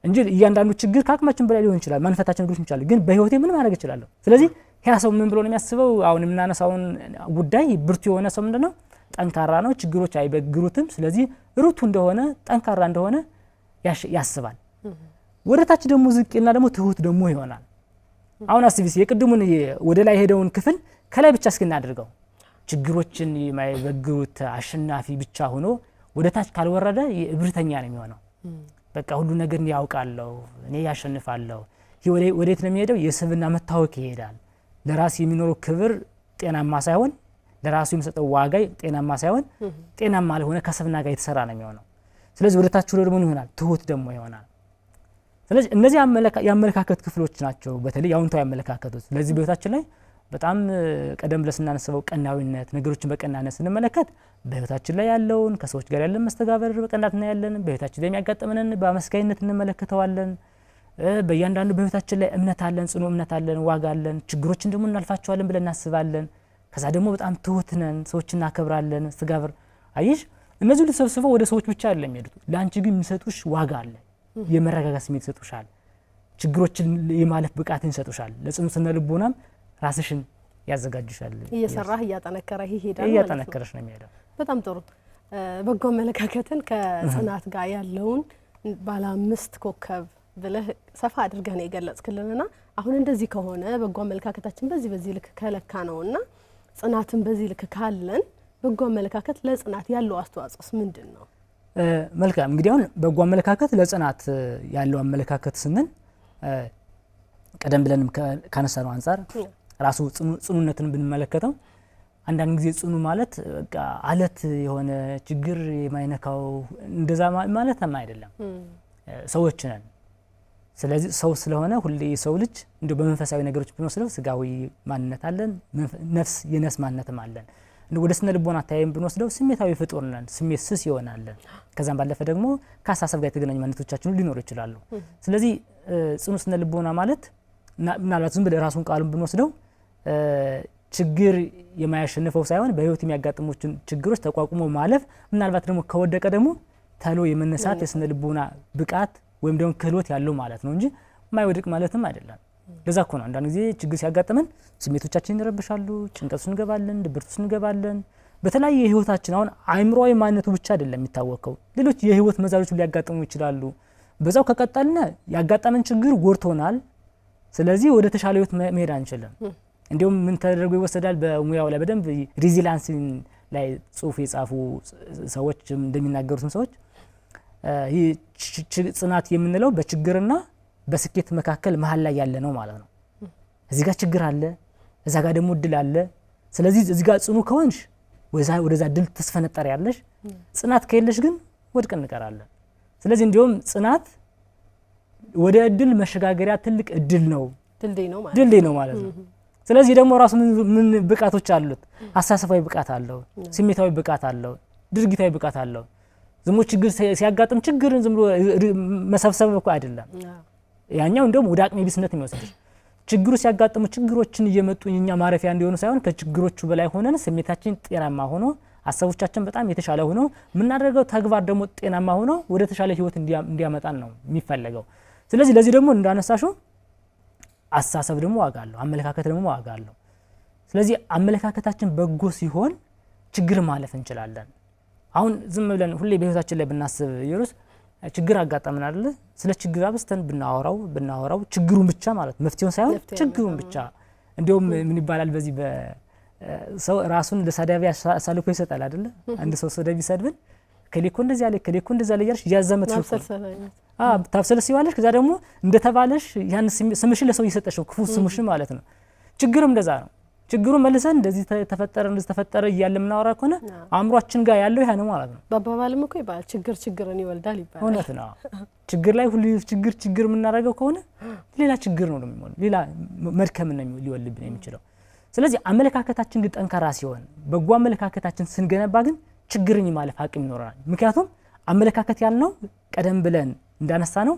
እንጂ እያንዳንዱ ችግር ካቅማችን በላይ ሊሆን ይችላል ማንነታችን ሊሆን ይችላል ግን በህይወቴ ምን ማድረግ እችላለሁ ስለዚህ ያ ሰው ምን ብሎ ነው የሚያስበው አሁን የምናነሳውን ጉዳይ ብርቱ የሆነ ሰው ምንድነው ጠንካራ ነው ችግሮች አይበግሩትም ስለዚህ ሩቱ እንደሆነ ጠንካራ እንደሆነ ያስባል ወደታች ደግሞ ዝቅና ደግሞ ትሁት ደግሞ ይሆናል አሁን አስቢስ የቅድሙን ወደ ላይ ሄደውን ክፍል ከላይ ብቻ እስኪናደርገው ችግሮችን የማይበግሩት አሸናፊ ብቻ ሆኖ ወደታች ካልወረደ እብሪተኛ ነው የሚሆነው በቃ ሁሉ ነገር ያውቃለው እኔ ያሸንፋለሁ ወዴት ነው የሚሄደው የስብና መታወክ ይሄዳል ለራስ የሚኖረው ክብር ጤናማ ሳይሆን ለራሱ የሚሰጠው ዋጋ ጤናማ ሳይሆን ጤናማ ያልሆነ ከስብና ጋር የተሰራ ነው የሚሆነው ስለዚህ ወደታች ደግሞ ይሆናል ትሁት ደግሞ ይሆናል ስለዚህ እነዚህ ያመለካከት ክፍሎች ናቸው በተለይ ያውንታው ያመለካከቶች ስለዚህ በህይወታችን ላይ በጣም ቀደም ብለን ስናነሳው ቀናዊነት ነገሮችን በቀናነት ስንመለከት በህይወታችን ላይ ያለውን ከሰዎች ጋር ያለን መስተጋብር በቀናነት እናያለን በህይወታችን ላይ የሚያጋጥመንን በአመስጋኝነት እንመለከተዋለን በእያንዳንዱ በህይወታችን ላይ እምነት አለን ጽኑ እምነት አለን ዋጋ አለን ችግሮችን ደግሞ እናልፋቸዋለን ብለን እናስባለን ከዛ ደግሞ በጣም ትሁት ነን ሰዎችን እናከብራለን መስተጋብር አይሽ እነዚህ ተሰብስበው ወደ ሰዎች ብቻ አይደለም የሚሄዱት ለአንቺ ግን የሚሰጡሽ ዋጋ አለ የመረጋጋት ስሜት ይሰጡሻል ችግሮችን የማለፍ ብቃትን ይሰጡሻል ለጽኑ ስነ ልቦናም ራስሽን ያዘጋጅሻል እየሰራህ እያጠነከረህ ይሄዳል እያጠነከረሽ ነው የሚሄደው በጣም ጥሩ በጎ አመለካከትን ከጽናት ጋር ያለውን ባለ 5 ኮከብ ብለህ ሰፋ አድርገህ ነው የገለጽክልንና አሁን እንደዚህ ከሆነ በጎ አመለካከታችን በዚህ ልክ ከለካ ነውና ጽናትን በዚህ ልክ ካለን በጎ አመለካከት ለጽናት ያለው አስተዋጽኦስ ምንድነው መልካም እንግዲህ አሁን በጎ አመለካከት ለጽናት ያለው አመለካከት ስንል ቀደም ብለን ካነሳነው አንፃር ራሱ ጽኑነትን ብንመለከተው አንዳንድ ጊዜ ጽኑ ማለት በቃ አለት የሆነ ችግር የማይነካው እንደዛ ማለት አይደለም ሰዎች ነን ስለዚህ ሰው ስለሆነ ሁሌ ሰው ልጅ እንደ በመንፈሳዊ ነገሮች ብንወስደው ስጋዊ ማንነት አለን ነፍስ የነፍስ ማንነትም አለን ወደ ስነ ልቦና ታይም ብንወስደው ስሜታዊ ፍጡር ነን ስሜት ስስ ይሆናል ከዛም ባለፈ ደግሞ ከአሳሰብ ጋር የተገናኙ ማንነቶቻችን ሊኖሩ ይችላሉ ስለዚህ ጽኑ ስነ ልቦና ማለት ምናልባት ዝም ብለ ራሱን ቃሉን ብንወስደው ችግር የማያሸንፈው ሳይሆን በህይወት የሚያጋጥሙ ችግሮች ተቋቁሞ ማለፍ ምናልባት ደግሞ ከወደቀ ደግሞ ተሎ የመነሳት የስነ ልቦና ብቃት ወይም ደግሞ ክህሎት ያለው ማለት ነው እንጂ ማይወድቅ ማለትም አይደለም ለዛ እኮ ነው አንዳንድ ጊዜ ችግር ሲያጋጥመን ስሜቶቻችን ይረብሻሉ ጭንቀት ውስጥ እንገባለን ድብርት ውስጥ እንገባለን በተለያየ ህይወታችን አሁን አእምሮአዊ ማንነቱ ብቻ አይደለም የሚታወቀው ሌሎች የህይወት መዛሮች ሊያጋጥሙ ይችላሉ በዛው ከቀጠልና ያጋጠመን ችግር ጎርቶናል ስለዚህ ወደ ተሻለ ህይወት መሄድ አንችልም እንዲሁም ምን ተደርጎ ይወሰዳል በሙያው ላይ በደንብ ሪዚላንስ ላይ ጽሁፍ የጻፉ ሰዎች እንደሚናገሩት ሰዎች ይህ ጽናት የምንለው በችግርና በስኬት መካከል መሃል ላይ ያለ ነው ማለት ነው እዚህ ጋር ችግር አለ እዛ ጋር ደግሞ ድል አለ ስለዚህ እዚህ ጋር ጽኑ ከሆንሽ ወደዛ ድል ተስፈነጠር ያለሽ ጽናት ከሌለሽ ግን ወድቅ እንቀራለን ስለዚህ እንዲሁም ጽናት ወደ ድል መሸጋገሪያ ትልቅ እድል ነው ድልድይ ነው ማለት ነው ስለዚህ ደግሞ ራሱ ምን ብቃቶች አሉት አሳሰፋዊ ብቃት አለው ስሜታዊ ብቃት አለው ድርጊታዊ ብቃት አለው ዝም ችግር ሲያጋጥም ችግርን ዝም ብሎ መሰብሰብ እኮ አይደለም ያኛው እንደውም ወደ አቅሜ ቢስነት የሚወስድሽ ችግሩ ሲያጋጥሙ ችግሮችን እየመጡ እኛ ማረፊያ እንዲሆኑ ሳይሆን ከችግሮቹ በላይ ሆነን ስሜታችን ጤናማ ሆኖ አሰቦቻችን በጣም የተሻለ ሆኖ ምናደርገው ተግባር ደግሞ ጤናማ ሆኖ ወደ ተሻለ ህይወት እንዲያመጣን ነው የሚፈልገው ስለዚህ ለዚህ ደግሞ እንዳነሳሽው አሳሰብ ደግሞ ዋጋ አለው አመለካከት ደግሞ ዋጋ አለው ስለዚህ አመለካከታችን በጎ ሲሆን ችግር ማለፍ እንችላለን አሁን ዝም ብለን ሁሌ በህይወታችን ላይ ብናስብ ይሩስ ችግር አጋጠመን አይደል ስለ ችግር አብስተን ብናወራው ችግሩን ብቻ ማለት መፍትሄውን ሳይሆን ችግሩን ብቻ እንደውም ምን ይባላል በዚህ በሰው ራሱን ለሳዳቢ አሳልፎ ይሰጣል አይደል አንድ ሰው ሰዳቢ ሰድብን ከሌኮ እንደዚህ ያለ ከሌኮ እንደዛ ላይ ያርሽ ያዘመት ነው ታብሰለ ሲዋለሽ ከዛ ደግሞ እንደተባለሽ ያን ስምሽን ለሰው እየሰጠሽው ክፉ ስምሽን ማለት ነው ችግርም እንደዛ ነው ችግሩን መልሰን እንደዚህ ተፈጠረ እያለ ምናወራ ከሆነ አእምሮአችን ጋር ያለው ይሄ ነው ማለት ነው በአባባልም እኮ ይባላል ችግርን ይወልዳል ይባላል እውነት ነው ችግር ላይ ሁሉ ችግር የምናደርገው ከሆነ ሌላ ችግር ነው የሚሆነው ሌላ መድከም ነው ሊወልድብን የሚችለው ስለዚህ አመለካከታችን ግን ጠንካራ ሲሆን በጎ አመለካከታችን ስንገነባ ግን ችግርን የማለፍ አቅም ይኖራል ምክንያቱም አመለካከት ያልነው ቀደም ብለን እንዳነሳ ነው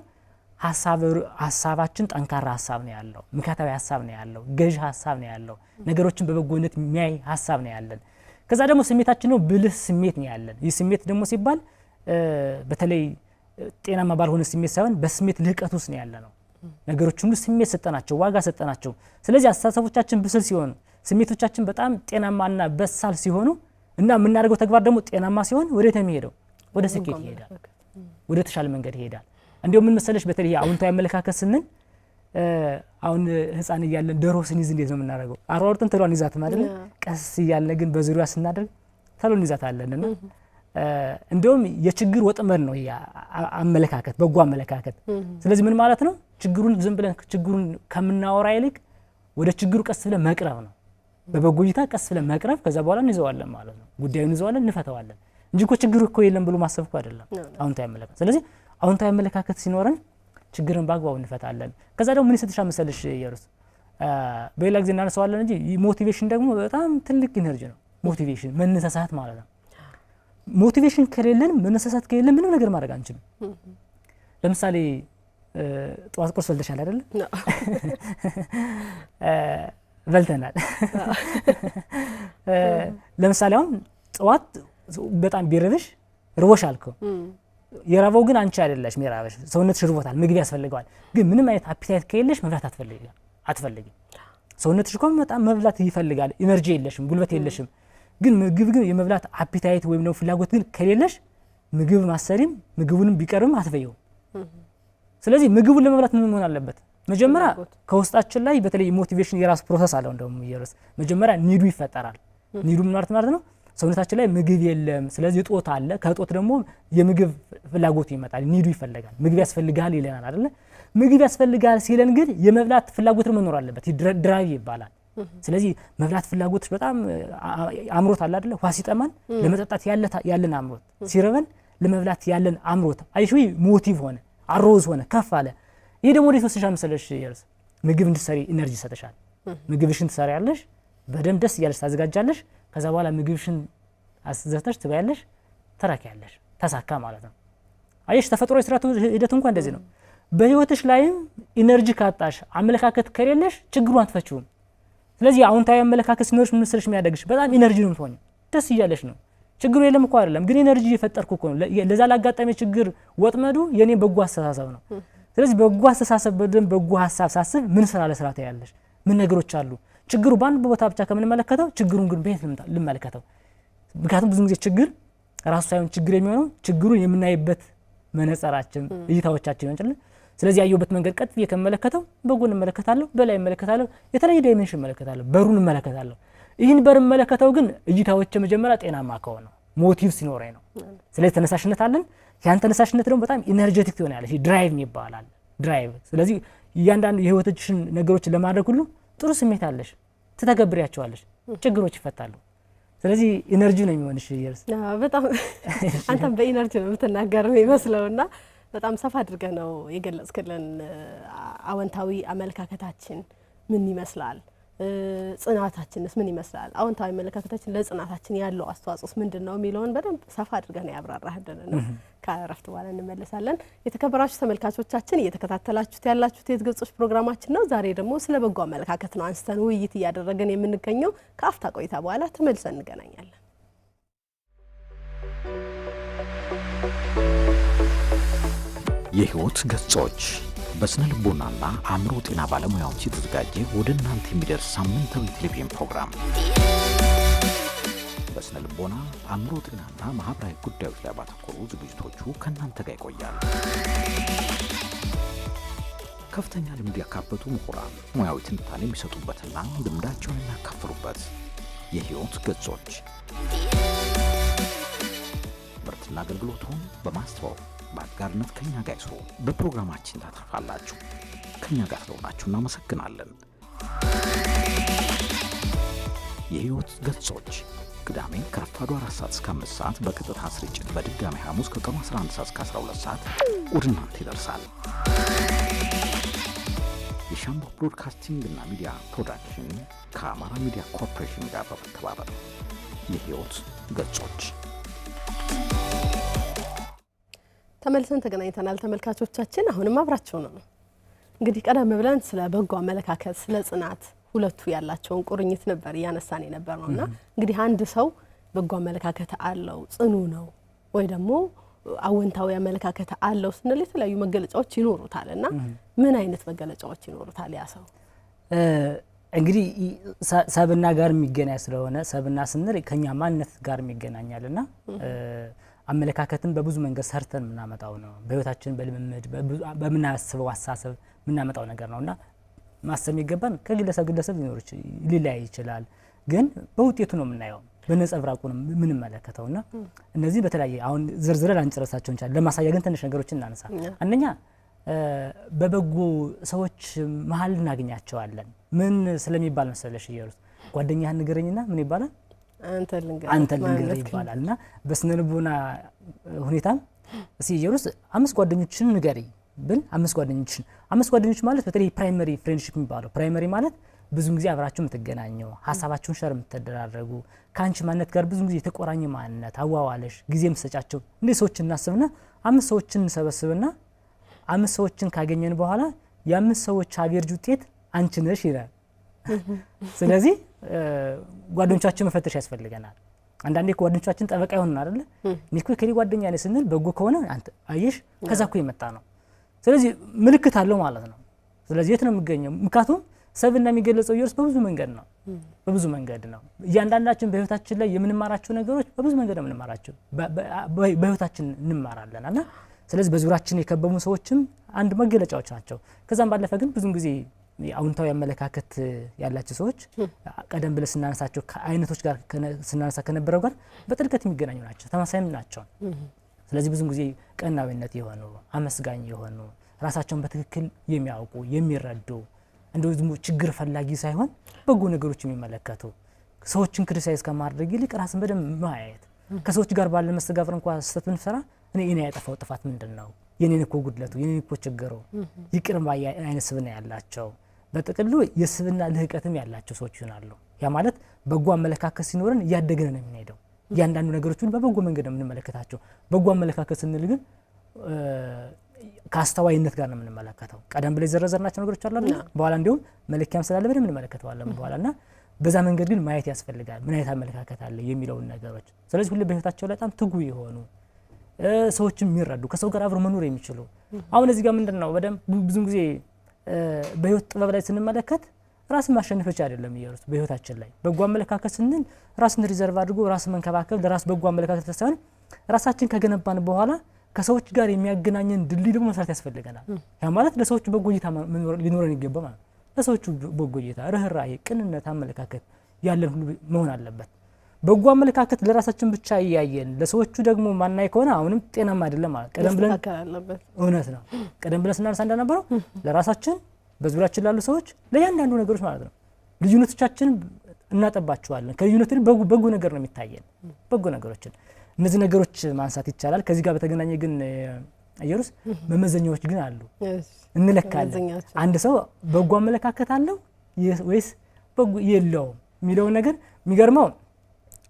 ሐሳባችን ጠንካራ ሐሳብ ነው ያለው ምክንያታዊ ሐሳብ ነው ያለው ገዥ ሐሳብ ነው ያለው ነገሮችን በበጎነት የሚያይ ሐሳብ ነው ያለን ከዛ ደግሞ ስሜታችን ነው ብልህ ስሜት ነው ያለን። ይህ ስሜት ደግሞ ሲባል በተለይ ጤናማ ባልሆነ ስሜት ሳይሆን በስሜት ልህቀት ውስጥ ነው ያለነው። ነገሮች ሁሉ ስሜት ሰጠናቸው፣ ዋጋ ሰጠናቸው። ስለዚህ አስተሳሰቦቻችን ብስል ሲሆኑ፣ ስሜቶቻችን በጣም ጤናማና በሳል ሲሆኑ እና የምናደርገው ተግባር ደግሞ ጤናማ ሲሆን ወዴት ነው የሚሄደው? ወደ ስኬት ይሄዳል፣ ወደ ተሻለ መንገድ ይሄዳል። እንዲያው ምን መሰለሽ በተለይ አዎንታዊ አመለካከት ስንል አሁን ህፃን እያለን ዶሮ ስንይዝ እንዴት ነው የምናደርገው? አሯርጠን ተሏን ይዛት ማለት ቀስ እያልን ግን በዙሪያ ስናደርግ ተሏን ይዛታለንና እንደውም የችግር ወጥመድ ነው አመለካከት፣ በጎ አመለካከት። ስለዚህ ምን ማለት ነው? ችግሩን ዝም ብለን ችግሩን ከምናወራ ይልቅ ወደ ችግሩ ቀስ ብለን መቅረብ ነው። በበጎ እይታ ቀስ ብለን መቅረብ፣ ከዛ በኋላ እንይዘዋለን ማለት ነው። ጉዳዩን እንይዘዋለን፣ እንፈታዋለን እንጂ እኮ ችግሩ እኮ የለም ብሎ ማሰብ እኮ አይደለም አዎንታዊ አመለካከት። ስለዚህ አዎንታዊ አመለካከት ሲኖረን ችግርን በአግባቡ እንፈታለን። ከዛ ደግሞ ምን ይሰጥሻል መሰለሽ ኢየሩስ፣ በሌላ ጊዜ እናነሳዋለን እንጂ ሞቲቬሽን ደግሞ በጣም ትልቅ ኢነርጂ ነው። ሞቲቬሽን መነሳሳት ማለት ነው። ሞቲቬሽን ከሌለን መነሳሳት ከሌለን ምንም ነገር ማድረግ አንችልም። ለምሳሌ ጠዋት ቁርስ በልተሻል አይደል? በልተናል። ለምሳሌ አሁን ጠዋት በጣም ቢርብሽ ርቦሻል እኮ የራበው ግን አንቺ አይደለሽ ሚራበሽ፣ ሰውነትሽ ርቦታል፣ ምግብ ያስፈልገዋል። ግን ምንም አይነት አፒታይት ከሌለሽ መብላት አትፈልጊም። ሰውነትሽ እኮ በጣም መብላት ይፈልጋል፣ ኢነርጂ የለሽም፣ ጉልበት የለሽም። ግን ምግብ ግን የመብላት አፒታይት ወይም ነው ፍላጎት ግን ከሌለሽ ምግብ ማሰሪም ምግቡንም ቢቀርም አትበየው። ስለዚህ ምግቡን ለመብላት ምን መሆን አለበት? መጀመሪያ ከውስጣችን ላይ በተለይ ሞቲቬሽን የራስ ፕሮሰስ አለው። እንደውም ይርስ መጀመሪያ ኒዱ ይፈጠራል። ኒዱ ማለት ነው ሰውነታችን ላይ ምግብ የለም፣ ስለዚህ ጦት አለ። ከጦት ደግሞ የምግብ ፍላጎት ይመጣል፣ ኒዱ ይፈልጋል። ምግብ ያስፈልጋል ይለናል አይደል? ምግብ ያስፈልጋል ሲለን ግን የመብላት ፍላጎት መኖር አለበት፣ ድራይቭ ይባላል። ስለዚህ መብላት ፍላጎት በጣም አምሮት አለ አይደል? ውሃ ሲጠማን ለመጠጣት ያለን አምሮት፣ ሲረበን ለመብላት ያለን አምሮት አይሹይ ሞቲቭ ሆነ፣ አሮዝ ሆነ፣ ከፍ አለ። ይሄ ደግሞ ወዴት ወስደሻል መሰለሽ ኢየሩስ? ምግብ እንድትሰሪ ኢነርጂ ሰጠሻል። ምግብሽን ትሰሪያለሽ፣ በደንብ ደስ እያለሽ ታዘጋጃለሽ። ከዛ በኋላ ምግብሽን አስዘርተሽ ትበያለሽ፣ ተራኪያለሽ፣ ተሳካ ማለት ነው። አይሽ ተፈጥሮ የስራቱ ሂደት እንኳን እንደዚህ ነው። በህይወትሽ ላይም ኢነርጂ ካጣሽ፣ አመለካከት ከሌለሽ ችግሩን አትፈቺውም። ስለዚህ አዎንታዊ አመለካከት ሲኖርሽ ምን መስለሽ የሚያደርግሽ በጣም ኢነርጂ ነው የምትሆኚው፣ ደስ እያለሽ ነው። ችግሩ የለም እኮ አይደለም፣ ግን ኢነርጂ እየፈጠርኩ እኮ ነው። ለዛ ላጋጠመ ችግር ወጥመዱ የኔ በጎ አስተሳሰብ ነው። ስለዚህ በጎ አስተሳሰብ በደንብ በጎ ሐሳብ ሳስብ ምን ስራ ለስራ ታያለሽ፣ ምን ነገሮች አሉ። ችግሩ በአንድ ቦታ ብቻ ከምንመለከተው ችግሩን ግን በየት ልመለከተው? ምክንያቱም ብዙ ጊዜ ችግር ራሱ ሳይሆን ችግር የሚሆነው ችግሩን የምናይበት መነጽራችን፣ እይታዎቻችን ይሆናል። ስለዚህ ያየሁበት መንገድ ቀጥ ብዬ ከመለከተው በጎን እመለከታለሁ፣ በላይ እመለከታለሁ፣ የተለየ ዳይሜንሽን እመለከታለሁ፣ በሩን እመለከታለሁ። ይህን በር እመለከተው ግን እይታዎቼ መጀመሪያ ጤናማ ከሆነ ሞቲቭ ሲኖረኝ ነው። ስለዚህ ተነሳሽነት አለን። ያን ተነሳሽነት ደግሞ በጣም ኢነርጄቲክ ትሆናለሽ፣ ድራይቭ ይባላል፣ ድራይቭ። ስለዚህ እያንዳንዱ የህይወትሽን ነገሮች ለማድረግ ሁሉ ጥሩ ስሜት አለሽ፣ ትተገብሪያቸዋለሽ፣ ችግሮች ይፈታሉ። ስለዚህ ኢነርጂ ነው የሚሆንሽ ኢየሩስ። በጣም አንተም በኢነርጂ ነው የምትናገረው ይመስለውና በጣም ሰፋ አድርገህ ነው የገለጽክልን። አዎንታዊ አመለካከታችን ምን ይመስላል? ጽናታችንስ ምን ይመስላል? አዎንታዊ አመለካከታችን ለጽናታችን ያለው አስተዋጽኦስ ምንድነው የሚለውን በደንብ ሰፋ አድርገህ ነው ያብራራህልን። ከእረፍት በኋላ እንመለሳለን። የተከበራችሁ ተመልካቾቻችን እየተከታተላችሁት ያላችሁት የህይወት ገጾች ፕሮግራማችን ነው። ዛሬ ደግሞ ስለ በጎ አመለካከት ነው አንስተን ውይይት እያደረግን የምንገኘው። ከአፍታ ቆይታ በኋላ ተመልሰን እንገናኛለን። የህይወት ገጾች በስነ ልቦናና አእምሮ ጤና ባለሙያዎች የተዘጋጀ ወደ እናንተ የሚደርስ ሳምንታዊ ቴሌቪዥን ፕሮግራም። በስነ ልቦና አእምሮ ጤናና ማህበራዊ ጉዳዮች ላይ ባተኮሩ ዝግጅቶቹ ከእናንተ ጋር ይቆያል። ከፍተኛ ልምድ ያካበቱ ምሁራን ሙያዊ ትንታኔ የሚሰጡበትና ልምዳቸውን የሚያካፍሉበት የህይወት ገጾች ምርትና አገልግሎቱን በማስተዋወቅ በአጋርነት ከኛ ጋር ይስሩ። በፕሮግራማችን ታተርፋላችሁ። ከኛ ጋር ስለሆናችሁ እናመሰግናለን። የህይወት ገጾች ቅዳሜ ከረፋዱ 4 ሰዓት እስከ 5 ሰዓት በቀጥታ ስርጭት፣ በድጋሚ ሐሙስ ከቀኑ 11 ሰዓት እስከ 12 ሰዓት ወደ እናንተ ይደርሳል። የሻምቦ ብሮድካስቲንግ እና ሚዲያ ፕሮዳክሽን ከአማራ ሚዲያ ኮርፖሬሽን ጋር በመተባበር የህይወት ገጾች። ተመልሰን ተገናኝተናል ተመልካቾቻችን። አሁንም አብራችሁ ነው። እንግዲህ ቀደም ብለን ስለ በጎ አመለካከት፣ ስለ ጽናት ሁለቱ ያላቸውን ቁርኝት ነበር ያነሳን የነበርነውና እንግዲህ አንድ ሰው በጎ አመለካከት አለው ጽኑ ነው ወይ ደግሞ አወንታዊ አመለካከት አለው ስንል የተለያዩ መገለጫዎች ይኖሩታልና ምን አይነት መገለጫዎች ይኖሩታል ያ ሰው? እንግዲህ ሰብና ጋር የሚገናኝ ስለሆነ ሰብና ስንል ከኛ ማንነት ጋር የሚገናኛልና አመለካከትን በብዙ መንገድ ሰርተን ምናመጣው ነው። በህይወታችን በልምምድ በምናስበው አሳሰብ ምናመጣው ነገር ነውና ማሰብ የሚገባን ከግለሰብ ግለሰብ ሊለያይ ይችላል፣ ግን በውጤቱ ነው የምናየው፣ በነጸብራቁ ነው የምንመለከተውና እነዚህ በተለያየ አሁን ዝርዝረን አንጨረሳቸው እንችላለን። ለማሳያ ግን ትንሽ ነገሮችን እናነሳ። አንደኛ በበጎ ሰዎች መሀል እናገኛቸዋለን። ምን ስለሚባል መሰለሽ ኢየሩስ ጓደኛህን ንገረኝና ምን ይባላል? አንተ ልንገር ይባላልና በስነ ልቦና ሁኔታም እስኪ ኢየሩስ 5 ጓደኞችን ንገሪ ብል 5 ጓደኞች ማለት በተለይ ፕራይመሪ ፍሬንድሺፕ የሚባለው ፕራይመሪ ማለት ብዙ ጊዜ አብራችሁ የምትገናኙ ሐሳባችሁን ሸር የምትደራረጉ ካንቺ ማንነት ጋር ብዙ ጊዜ የተቆራኘ ማንነት አዋዋለሽ ጊዜም ሰጫቸው እንደ ሰዎች እናስብና 5 ሰዎችን እንሰበስብና 5 ሰዎችን ካገኘን በኋላ የ5 ሰዎች አቬርጅ ውጤት አንቺ ነሽ ይላል። ስለዚህ ጓደኞቻችን መፈተሽ ያስፈልገናል። አንዳንዴ ጓደኞቻችን ጠበቃ ይሆንና አይደል ኒኮ ከሊ ጓደኛ ነኝ ስንል በጎ ከሆነ አንተ አየሽ ከዛ እኮ የመጣ ነው። ስለዚህ ምልክት አለው ማለት ነው። ስለዚህ የት ነው የሚገኘው? ምክንያቱም ሰብና የሚገለጸው ኢየሩስ በብዙ መንገድ ነው። እያንዳንዳችን በህይወታችን ላይ የምንማራቸው ነገሮች በብዙ መንገድ ነው የምንማራቸው፣ በህይወታችን እንማራለንና ስለዚህ በዙሪያችን የከበሙ ሰዎችም አንድ መገለጫዎች ናቸው። ከዛም ባለፈ ግን ብዙ ጊዜ አውንታዊ አመለካከት ያላቸው ሰዎች ቀደም ብለ ስናነሳቸው ከአይነቶች ጋር ስናነሳ ከነበረው ጋር በጥልቀት የሚገናኙ ናቸው፣ ተመሳሳይም ናቸው። ስለዚህ ብዙ ጊዜ ቀናዊነት የሆኑ አመስጋኝ የሆኑ ራሳቸውን በትክክል የሚያውቁ የሚረዱ እንደው ዝም ችግር ፈላጊ ሳይሆን በጎ ነገሮች የሚመለከቱ ሰዎችን ክሪቲሳይዝ ከማድረግ ይልቅ ራስን በደንብ ማየት ከሰዎች ጋር ባለ መስተጋብር እንኳን ስህተት ብንሰራ እኔ ያጠፋው ጥፋት ምንድነው? የኔን እኮ ጉድለቱ የኔን እኮ ችግሩ ይቅር ባይ አይነት ስብዕና ያላቸው በጥቅሉ የስብዕና ልህቀትም ያላቸው ሰዎች ይሆናሉ። ያ ማለት በጎ አመለካከት ሲኖርን እያደገን ነው የምንሄደው። ያንዳንዱ ነገሮችን በበጎ መንገድ ነው የምንመለከታቸው። በጎ አመለካከት ስንል ግን ከአስተዋይነት ጋር ነው የምንመለከተው። ቀደም ብለ ዘረዘርናቸው ነገሮች አሉ አይደል? በኋላ እንዲሁም መለኪያም ስላለ በደንብ እንመለከተዋለን በኋላና በዛ መንገድ ግን ማየት ያስፈልጋል። ምን አይነት አመለካከት አለ የሚለውን ነገሮች። ስለዚህ ሁሉ በህይወታቸው ላይ በጣም ትጉ የሆኑ ሰዎችን የሚረዱ ከሰው ጋር አብሮ መኖር የሚችሉ አሁን እዚህ ጋር ምንድነው በደንብ ብዙ ጊዜ በህይወት ጥበብ ላይ ስንመለከት ራስን ማሸነፍ ብቻ አይደለም ኢየሩስ በህይወታችን ላይ በጎ አመለካከት ስንል ራስን ሪዘርቭ አድርጎ ራስን መንከባከብ ለራስ በጎ አመለካከት ተሳን ራሳችን ከገነባን በኋላ ከሰዎች ጋር የሚያገናኘን ድልድይ ደግሞ መስራት ያስፈልገናል። ያ ማለት ለሰዎች በጎ እይታ ሊኖረን ይገባል ማለት ለሰዎች በጎ እይታ፣ ርህራሄ፣ ቅንነት አመለካከት ያለን ሁሉ መሆን አለበት። በጎ አመለካከት ለራሳችን ብቻ ያያየን ለሰዎቹ ደግሞ ማናይ ከሆነ አሁንም ጤናማ አይደለም ማለት ቀደም ብለን እውነት ነው ቀደም ብለን ስናነሳ እንደነበረው ለራሳችን በዙሪያችን ላሉ ሰዎች ለያንዳንዱ ነገሮች ማለት ነው ልዩነቶቻችን እናጠባቸዋለን። ከልዩነት በጎ ነገር ነው የሚታየን በጎ ነገሮችን እነዚህ ነገሮች ማንሳት ይቻላል። ከዚህ ጋር በተገናኘ ግን ኢየሩስ መመዘኛዎች ግን አሉ እንለካለን። አንድ ሰው በጎ አመለካከት አለው ወይስ በጎ የለውም የሚለው ነገር የሚገርመው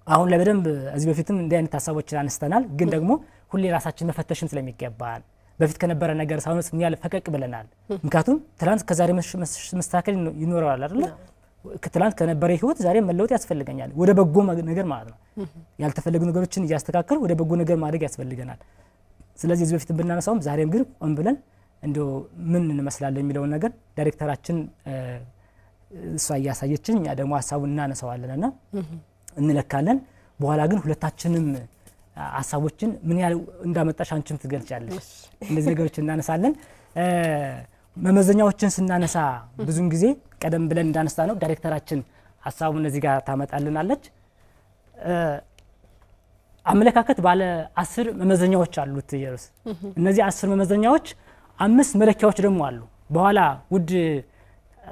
አሁን ለበደንብ እዚህ በፊትም እንደ አይነት ሐሳቦችን አንስተናል። ግን ደግሞ ሁሌ ራሳችን መፈተሽም ስለሚገባል በፊት ከነበረ ነገር ሳይሆን ምን ያለ ፈቀቅ ብለናል። ምክንያቱም ትላንት ከዛሬ መስተካከል ይኖራል አይደል? ከትላንት ከነበረ ህይወት ዛሬ መለወጥ ያስፈልገኛል ወደ በጎ ነገር ማለት ነው። ያልተፈለጉ ነገሮችን እያስተካከል ወደ በጎ ነገር ማድረግ ያስፈልገናል። ስለዚህ እዚህ በፊት ብናነሳውም ዛሬም ግን ቆም ብለን እንደው ምን እንመስላለን የሚለውን ነገር ዳይሬክተራችን እሷ እያሳየችን እኛ ደግሞ ሐሳቡን እናነሳዋለንና እንለካለን። በኋላ ግን ሁለታችንም ሐሳቦችን ምን ያህል እንዳመጣሽ አንቺም ትገልጫለሽ። እንደዚህ ነገሮችን እናነሳለን። መመዘኛዎችን ስናነሳ ብዙን ጊዜ ቀደም ብለን እንዳነሳ ነው ዳይሬክተራችን ሐሳቡን እዚህ ጋር ታመጣልናለች። አመለካከት ባለ 10 መመዘኛዎች አሉት ኢየሩስ። እነዚህ 10 መመዘኛዎች 5 መለኪያዎች ደግሞ አሉ። በኋላ ውድ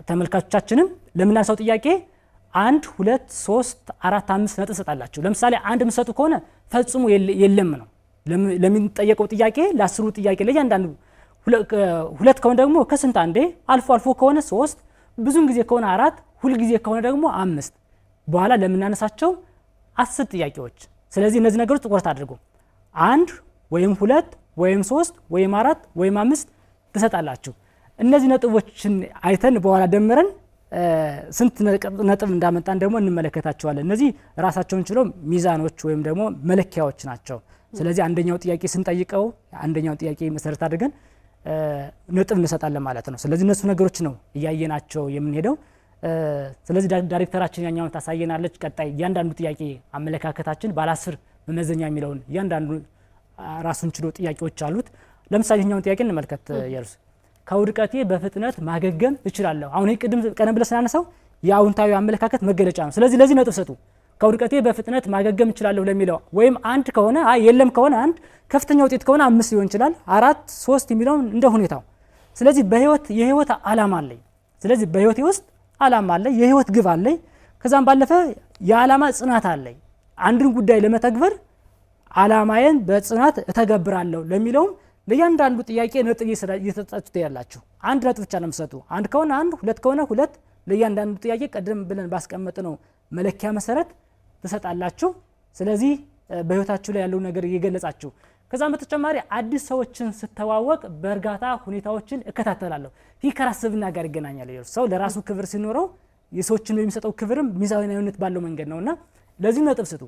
ተመልካቾቻችንም ለምናነሳው ጥያቄ 1 2 3 4 5 ነጥብ ሰጣላችሁ። ለምሳሌ አንድ መስጠቱ ከሆነ ፈጽሞ የለም ነው ለሚጠየቀው ጥያቄ ለአስሩ ጥያቄ ለእያንዳንዱ ሁለት ከሆነ ደግሞ ከስንት አንዴ አልፎ ከሆነ 3 ብዙን ጊዜ ከሆነ 4 ሁሉ ጊዜ ከሆነ ደግሞ 5 በኋላ ለምናነሳቸው 10 ጥያቄዎች። ስለዚህ እነዚህ ነገሮች ትኩረት አድርጉ። 1 ወይም 2 ወይም 3 ወይም 4 ወይም 5 ትሰጣላችሁ። እነዚህ ነጥቦችን አይተን በኋላ ደምረን ስንት ነጥብ እንዳመጣን ደግሞ እንመለከታቸዋለን። እነዚህ ራሳቸውን ችለው ሚዛኖች ወይም ደግሞ መለኪያዎች ናቸው። ስለዚህ አንደኛው ጥያቄ ስንጠይቀው አንደኛው ጥያቄ መሰረት አድርገን ነጥብ እንሰጣለን ማለት ነው። ስለዚህ እነሱ ነገሮች ነው እያየናቸው የምንሄደው። ስለዚህ ዳይሬክተራችን ያኛውን ታሳየናለች። ቀጣይ እያንዳንዱ ጥያቄ አመለካከታችን ባለ 10 መመዘኛ የሚለውን እያንዳንዱ ራሱን ችሎ ጥያቄዎች አሉት። ለምሳሌ ይሄኛውን ጥያቄ እንመልከት። የርስ ከውድቀቴ በፍጥነት ማገገም እችላለሁ። አሁን ቅድም ቀደም ብለን ስናነሳው የአዎንታዊ አመለካከት መገለጫ ነው። ስለዚህ ለዚህ ነጥብ ሰጡ። ከውድቀቴ በፍጥነት ማገገም እችላለሁ ለሚለው ወይም 1 ከሆነ የለም ከሆነ 1 ከፍተኛ ውጤት ከሆነ 5 ሊሆን ይችላል 4 3 የሚለው እንደ ሁኔታው። ስለዚህ የህይወት ዓላማ አለኝ። ስለዚህ በህይወቴ ውስጥ ዓላማ አለኝ፣ የህይወት ግብ አለኝ። ከዛም ባለፈ የዓላማ ጽናት አለኝ። አንድን ጉዳይ ለመተግበር ዓላማዬን በጽናት እተገብራለሁ ለሚለውም ለእያንዳንዱ ጥያቄ ነጥብ እየሰጣችሁ ያላችሁ 1 ነጥብ ብቻ ነው የምትሰጡ። 1 ከሆነ 1 2 ከሆነ 2 ለእያንዳንዱ ጥያቄ ቀደም ብለን ባስቀመጥነው መለኪያ መሰረት ትሰጣላችሁ። ስለዚህ በህይወታችሁ ላይ ያለው ነገር እየገለጻችሁ ከዛም በተጨማሪ አዲስ ሰዎችን ስተዋወቅ በእርጋታ ሁኔታዎችን እከታተላለሁ። ይህ ከራስብና ጋር ይገናኛል። ሰው ለራሱ ክብር ሲኖረው የሰዎችን የሚሰጠው ክብርም ሚዛናዊነት ባለው መንገድ ነውና ለዚህ ነጥብ ስጡ።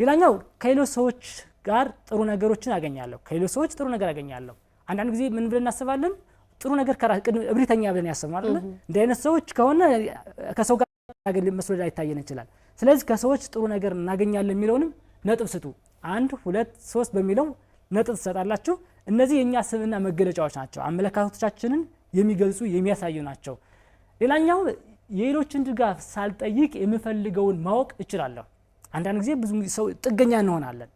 ሌላኛው ከሌሎች ሰዎች ጋር ጥሩ ነገሮችን አገኛለሁ። ከሌሎች ሰዎች ጥሩ ነገር አገኛለሁ። አንዳንድ ጊዜ ምን ብለን እናስባለን? ጥሩ ነገር እብሪተኛ ብለን ያስባል አይደል? እንዲህ አይነት ሰዎች ከሆነ ከሰው ጋር ያገል መስሎ ላይታየን ይችላል። ስለዚህ ከሰዎች ጥሩ ነገር እናገኛለን የሚለውንም ነጥብ ስጡ። 1 2 3 በሚለው ነጥብ ትሰጣላችሁ። እነዚህ የኛ ስብዕና መገለጫዎች ናቸው። አመለካከቶቻችንን የሚገልጹ የሚያሳዩ ናቸው። ሌላኛው የሌሎችን ድጋፍ ሳልጠይቅ የምፈልገውን ማወቅ እችላለሁ። አንዳንድ ጊዜ ብዙ ሰው ጥገኛ እንሆናለን።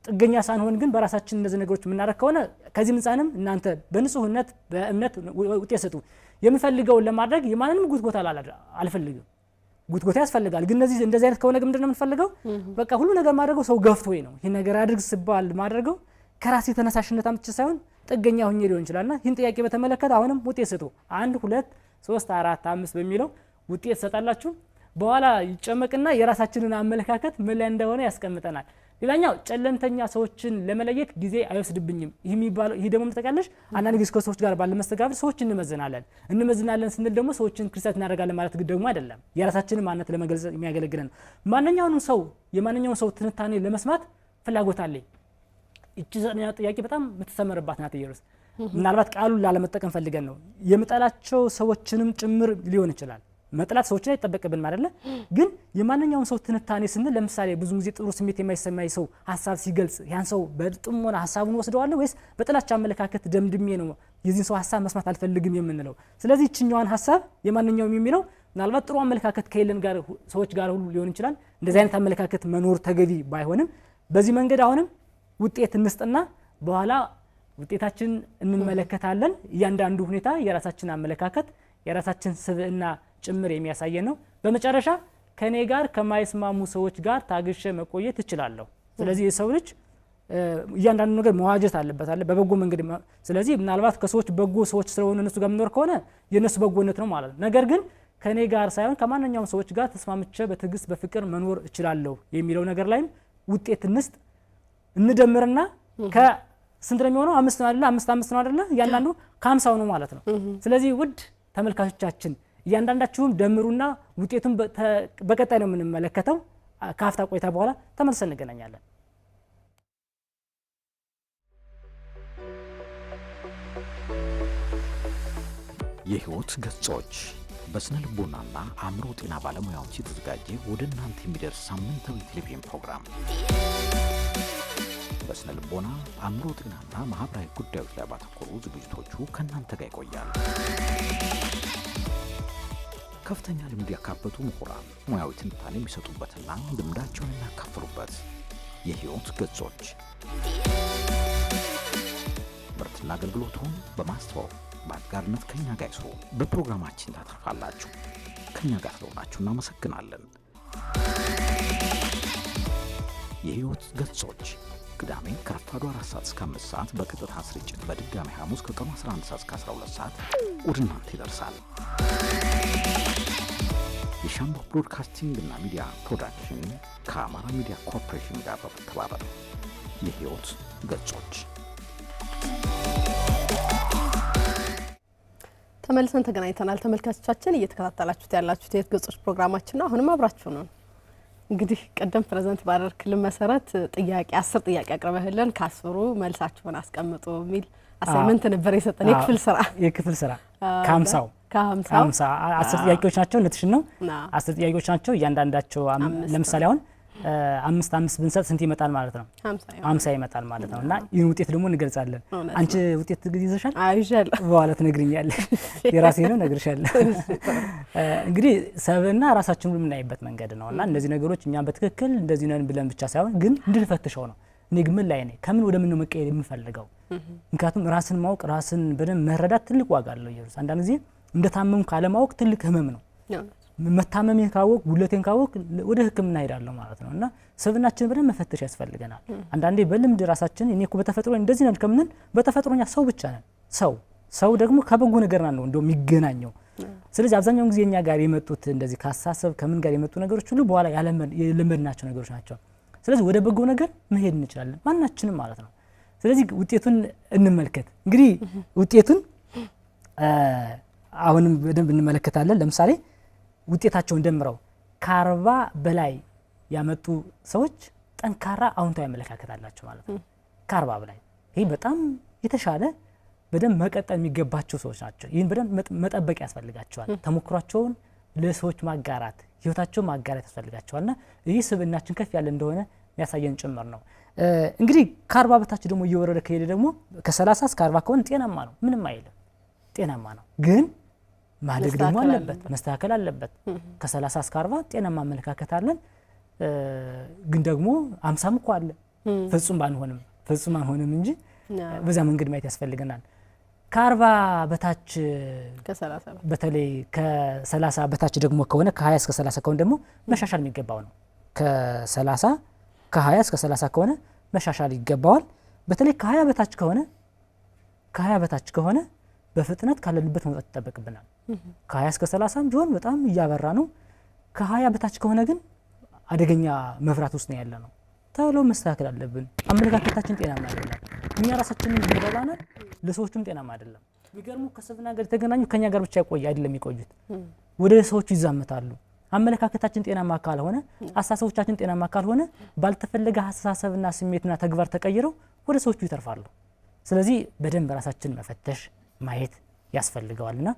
ጥገኛ ሳንሆን ግን በራሳችን እነዚህ ነገሮች የምናደርግ ከሆነ ከዚህ ምንጻንም እናንተ በንጹህነት በእምነት ውጤት ስጡ። የምፈልገውን ለማድረግ የማንንም ጉትጎታ አልፈልግም። ጉትጎታ ያስፈልጋል። ግን እንደዚህ አይነት ከሆነ ምንድነው የምንፈልገው? በቃ ሁሉ ነገር ማድረገው ሰው ገፍቶኝ ነው። ይሄን ነገር አድርግ ሲባል ማድረገው ከራሴ ተነሳሽነት አምጥቼ ሳይሆን ጥገኛ ሆኜ ሊሆን ይችላልና ይህን ጥያቄ በተመለከተ አሁንም ውጤት ስጡ። 1 2 3 4 5 በሚለው ውጤት ሰጣላችሁ። በኋላ ይጨመቅና የራሳችንን አመለካከት ምን ላይ እንደሆነ ያስቀምጠናል። ሌላኛው ጨለምተኛ ሰዎችን ለመለየት ጊዜ አይወስድብኝም። ይሄ ደግሞ ተጠቃለሽ አንዳንድ ጊዜ ከሰዎች ጋር ባለ መስተጋብር ሰዎችን እንመዝናለን ስንል ደግሞ ሰዎችን ክርስቲያን እናደርጋለን ማለት ደግሞ አይደለም። የራሳችንን ማንነት ለመግለጽ የሚያገለግለን የማንኛውንም ሰው ትንታኔ ለመስማት ፍላጎት አለኝ። እቺ ዘጠነኛ ጥያቄ በጣም የምትሰመርባት ናት። ኢየሩስ ምናልባት ቃሉን ላለመጠቀም ፈልገን ነው። የምጠላቸው ሰዎችንም ጭምር ሊሆን ይችላል። መጥላት ሰዎች ላይ ተጠበቀብን ማለት ነው። ግን የማንኛውም ሰው ትንታኔ ስንል ለምሳሌ ብዙ ጊዜ ጥሩ ስሜት የማይሰማይ ሰው ሐሳብ ሲገልጽ ያን ሰው በጥሞና ሐሳቡን ወስደዋለሁ ወይስ በጥላቻ አመለካከት ደምድሜ ነው የዚህን ሰው ሐሳብ መስማት አልፈልግም የምንለው? ስለዚህ እቺኛዋን ሐሳብ የማንኛውም የሚለው ምናልባት ጥሩ አመለካከት ከሌለን ጋር ሰዎች ጋር ሁሉ ሊሆን ይችላል። እንደዚህ አይነት አመለካከት መኖር ተገቢ ባይሆንም በዚህ መንገድ አሁንም ውጤት እንስጥና በኋላ ውጤታችን እንመለከታለን። እያንዳንዱ ሁኔታ የራሳችን አመለካከት የራሳችን ስብዕና ጭምር የሚያሳየን ነው። በመጨረሻ ከኔ ጋር ከማይስማሙ ሰዎች ጋር ታግሼ መቆየት እችላለሁ። ስለዚህ የሰው ልጅ እያንዳንዱ ነገር መዋጀት አለበት በበጎ መንገድ። ስለዚህ ምናልባት ከሰዎች በጎ ሰዎች ስለሆኑ እነሱ ጋር መኖር ከሆነ የነሱ በጎነት ነው ማለት ነው። ነገር ግን ከኔ ጋር ሳይሆን ከማንኛውም ሰዎች ጋር ተስማምቼ በትዕግስት በፍቅር መኖር እችላለሁ የሚለው ነገር ላይም ውጤት እንስጥ። እንደምርና ከስንት ነው የሚሆነው? 5 ነው አይደል? 5 ነው አይደል? እያንዳንዱ ከ50 ነው ማለት ነው። ስለዚህ ውድ ተመልካቾቻችን እያንዳንዳችሁም ደምሩና ውጤቱን በቀጣይ ነው የምንመለከተው። ከአፍታ ቆይታ በኋላ ተመልሰን እንገናኛለን። የህይወት ገጾች በስነ ልቦናና አእምሮ ጤና ባለሙያዎች የተዘጋጀ ወደ እናንተ የሚደርስ ሳምንታዊ ቴሌቪዥን ፕሮግራም በስነ ልቦና አእምሮ ጤናና ማህበራዊ ጉዳዮች ላይ ባተኮሩ ዝግጅቶቹ ከእናንተ ጋር ይቆያል። ከፍተኛ ልምድ ያካበቱ ምሁራን ሙያዊ ትንታኔ የሚሰጡበትና ልምዳቸውን የሚያካፍሉበት የህይወት ገጾች ምርትና አገልግሎቱን በማስተዋወቅ በአጋርነት ከኛ ጋር ይስሩ። በፕሮግራማችን ታተርፋላችሁ። ከኛ ጋር ስለሆናችሁ እናመሰግናለን። የህይወት ገጾች ቅዳሜ ከረፋዱ 4 ሰዓት እስከ 5 ሰዓት በቀጥታ ስርጭት፣ በድጋሚ ሐሙስ ከቀኑ 11 ሰዓት እስከ 12 ሰዓት ወደ እናንተ ይደርሳል። የሻምቦ ብሮድካስቲንግ እና ሚዲያ ፕሮዳክሽን ከአማራ ሚዲያ ኮርፖሬሽን ጋር በመተባበር የህይወት ገጾች ተመልሰን ተገናኝተናል። ተመልካቾቻችን እየተከታተላችሁት ያላችሁት የህይወት ገጾች ፕሮግራማችን ነው። አሁንም አብራችሁ ነው። እንግዲህ ቀደም ፕሬዘንት ባደረክልን መሰረት ጥያቄ 10 ጥያቄ አቅርበህልን ከ10ሩ መልሳችሁን አስቀምጡ የሚል አሳይመንት ነበር የሰጠን የክፍል ስራ ከ50 10 ጥያቄዎች ናቸው። ለትሽን ነው 10 ጥያቄዎች ናቸው። እያንዳንዳቸው ለምሳሌ አሁን 5 ብንሰጥ ስንት ይመጣል ማለት ነው? 50 ይመጣል ማለት ነው። እና ይህን ውጤት ደግሞ እንገልጻለን። አንቺ ውጤት ይዘሻል? አይሻል በኋላ ትነግሪኛለሽ። የራሴ ነው እነግርሻለሁ። እንግዲህ ሰብና ራሳችንን የምናይበት መንገድ ነውና እነዚህ ነገሮች እኛ በትክክል እንደዚህ ነን ብለን ብቻ ሳይሆን ግን እንድንፈትሸው ነው። እኔ ግን ምን ላይ ነኝ? ከምን ወደ ምን ነው መቀየር የምፈልገው? ምክንያቱም ራስን ማወቅ ራስን በደንብ መረዳት ትልቅ ዋጋ አለው። ይርስ አንዳንድ ጊዜ እንደታመም ካለ ማወቅ ትልቅ ህመም ነው። መታመሜን ካወቅ ጉለቴን ካወቅ ወደ ህክምና ሄዳለሁ ማለት ነውና ሰብናችን በደንብ መፈተሽ ያስፈልገናል። አንዳንዴ በልምድ ራሳችን እኔ እኮ በተፈጥሮ እንደዚህ ነን ከምንል በተፈጥሮኛ ሰው ብቻ ነን። ሰው ደግሞ ከበጎ ነገር ነው እንደው የሚገናኘው። ስለዚህ አብዛኛውን ጊዜ እኛ ጋር የመጡት እንደዚህ ካሳሰብ ከምን ጋር የመጡ ነገሮች ሁሉ በኋላ ያለመድናቸው ነገሮች ናቸው። ስለዚህ ወደ በጎ ነገር መሄድ እንችላለን ማናችንም ማለት ነው። ስለዚህ ውጤቱን እንመልከት። እንግዲህ ውጤቱን አሁንም በደንብ እንመለከታለን። ለምሳሌ ውጤታቸውን ደምረው ከ40 በላይ ያመጡ ሰዎች ጠንካራ አዎንታዊ አመለካከት አላቸው ማለት ነው። ከ40 በላይ ይሄ በጣም የተሻለ በደንብ መቀጠል የሚገባቸው ሰዎች ናቸው። ይህን በደንብ መጠበቅ ያስፈልጋቸዋል። ተሞክሯቸውን ለሰዎች ማጋራት ህይወታቸውን ማጋራት ያስፈልጋቸዋልና ይህ ስብዕናችን ከፍ ያለ እንደሆነ የሚያሳየን ጭምር ነው። እንግዲህ ከ40 በታች ደግሞ እየወረደ ከሄደ ደግሞ ከ30 እስከ 40 ከሆነ ጤናማ ነው፣ ምንም አይልም፣ ጤናማ ነው። ግን ማደግ ደግሞ አለበት፣ መስተካከል አለበት። ከ30 እስከ 40 ጤናማ አመለካከት አለን። ግን ደግሞ 50 እኮ አለ። ፍጹም አንሆንም እንጂ በዛ መንገድ ማየት ያስፈልገናል። ከ40 በታች ከ30 በተለይ ከ30 በታች ደግሞ ከሆነ ከ20 እስከ 30 ከሆነ ደግሞ መሻሻል የሚገባው ነው። ከ20 እስከ 30 ከሆነ መሻሻል ይገባዋል። በተለይ ከ20 በታች ከሆነ በፍጥነት ካለንበት መውጣት ይጠበቅብናል። ከ20 እስከ 30 ቢሆን በጣም እያበራ ነው። ከ20 በታች ከሆነ ግን አደገኛ መፍራት ውስጥ ነው ያለ ነው። ተሎ መስተካከል አለብን። አመለካከታችን ጤናማ አይደለም። እኛ ራሳችንን ይበላናል፣ ለሰዎችም ጤናማ አይደለም። የሚገርሙ ከሰብና ጋር የተገናኙ ከኛ ጋር ብቻ አይደለም የሚቆዩት፣ ወደ ሰዎች ይዛመታሉ። አመለካከታችን ጤናማ ካልሆነ አስተሳሰቦቻችን ጤናማ ካልሆነ ባልተፈለገ ሐሳብና ስሜትና ተግባር ተቀይረው ወደ ሰዎቹ ይተርፋሉ። ስለዚህ በደንብ ራሳችንን መፈተሽ ማየት ያስፈልጋልና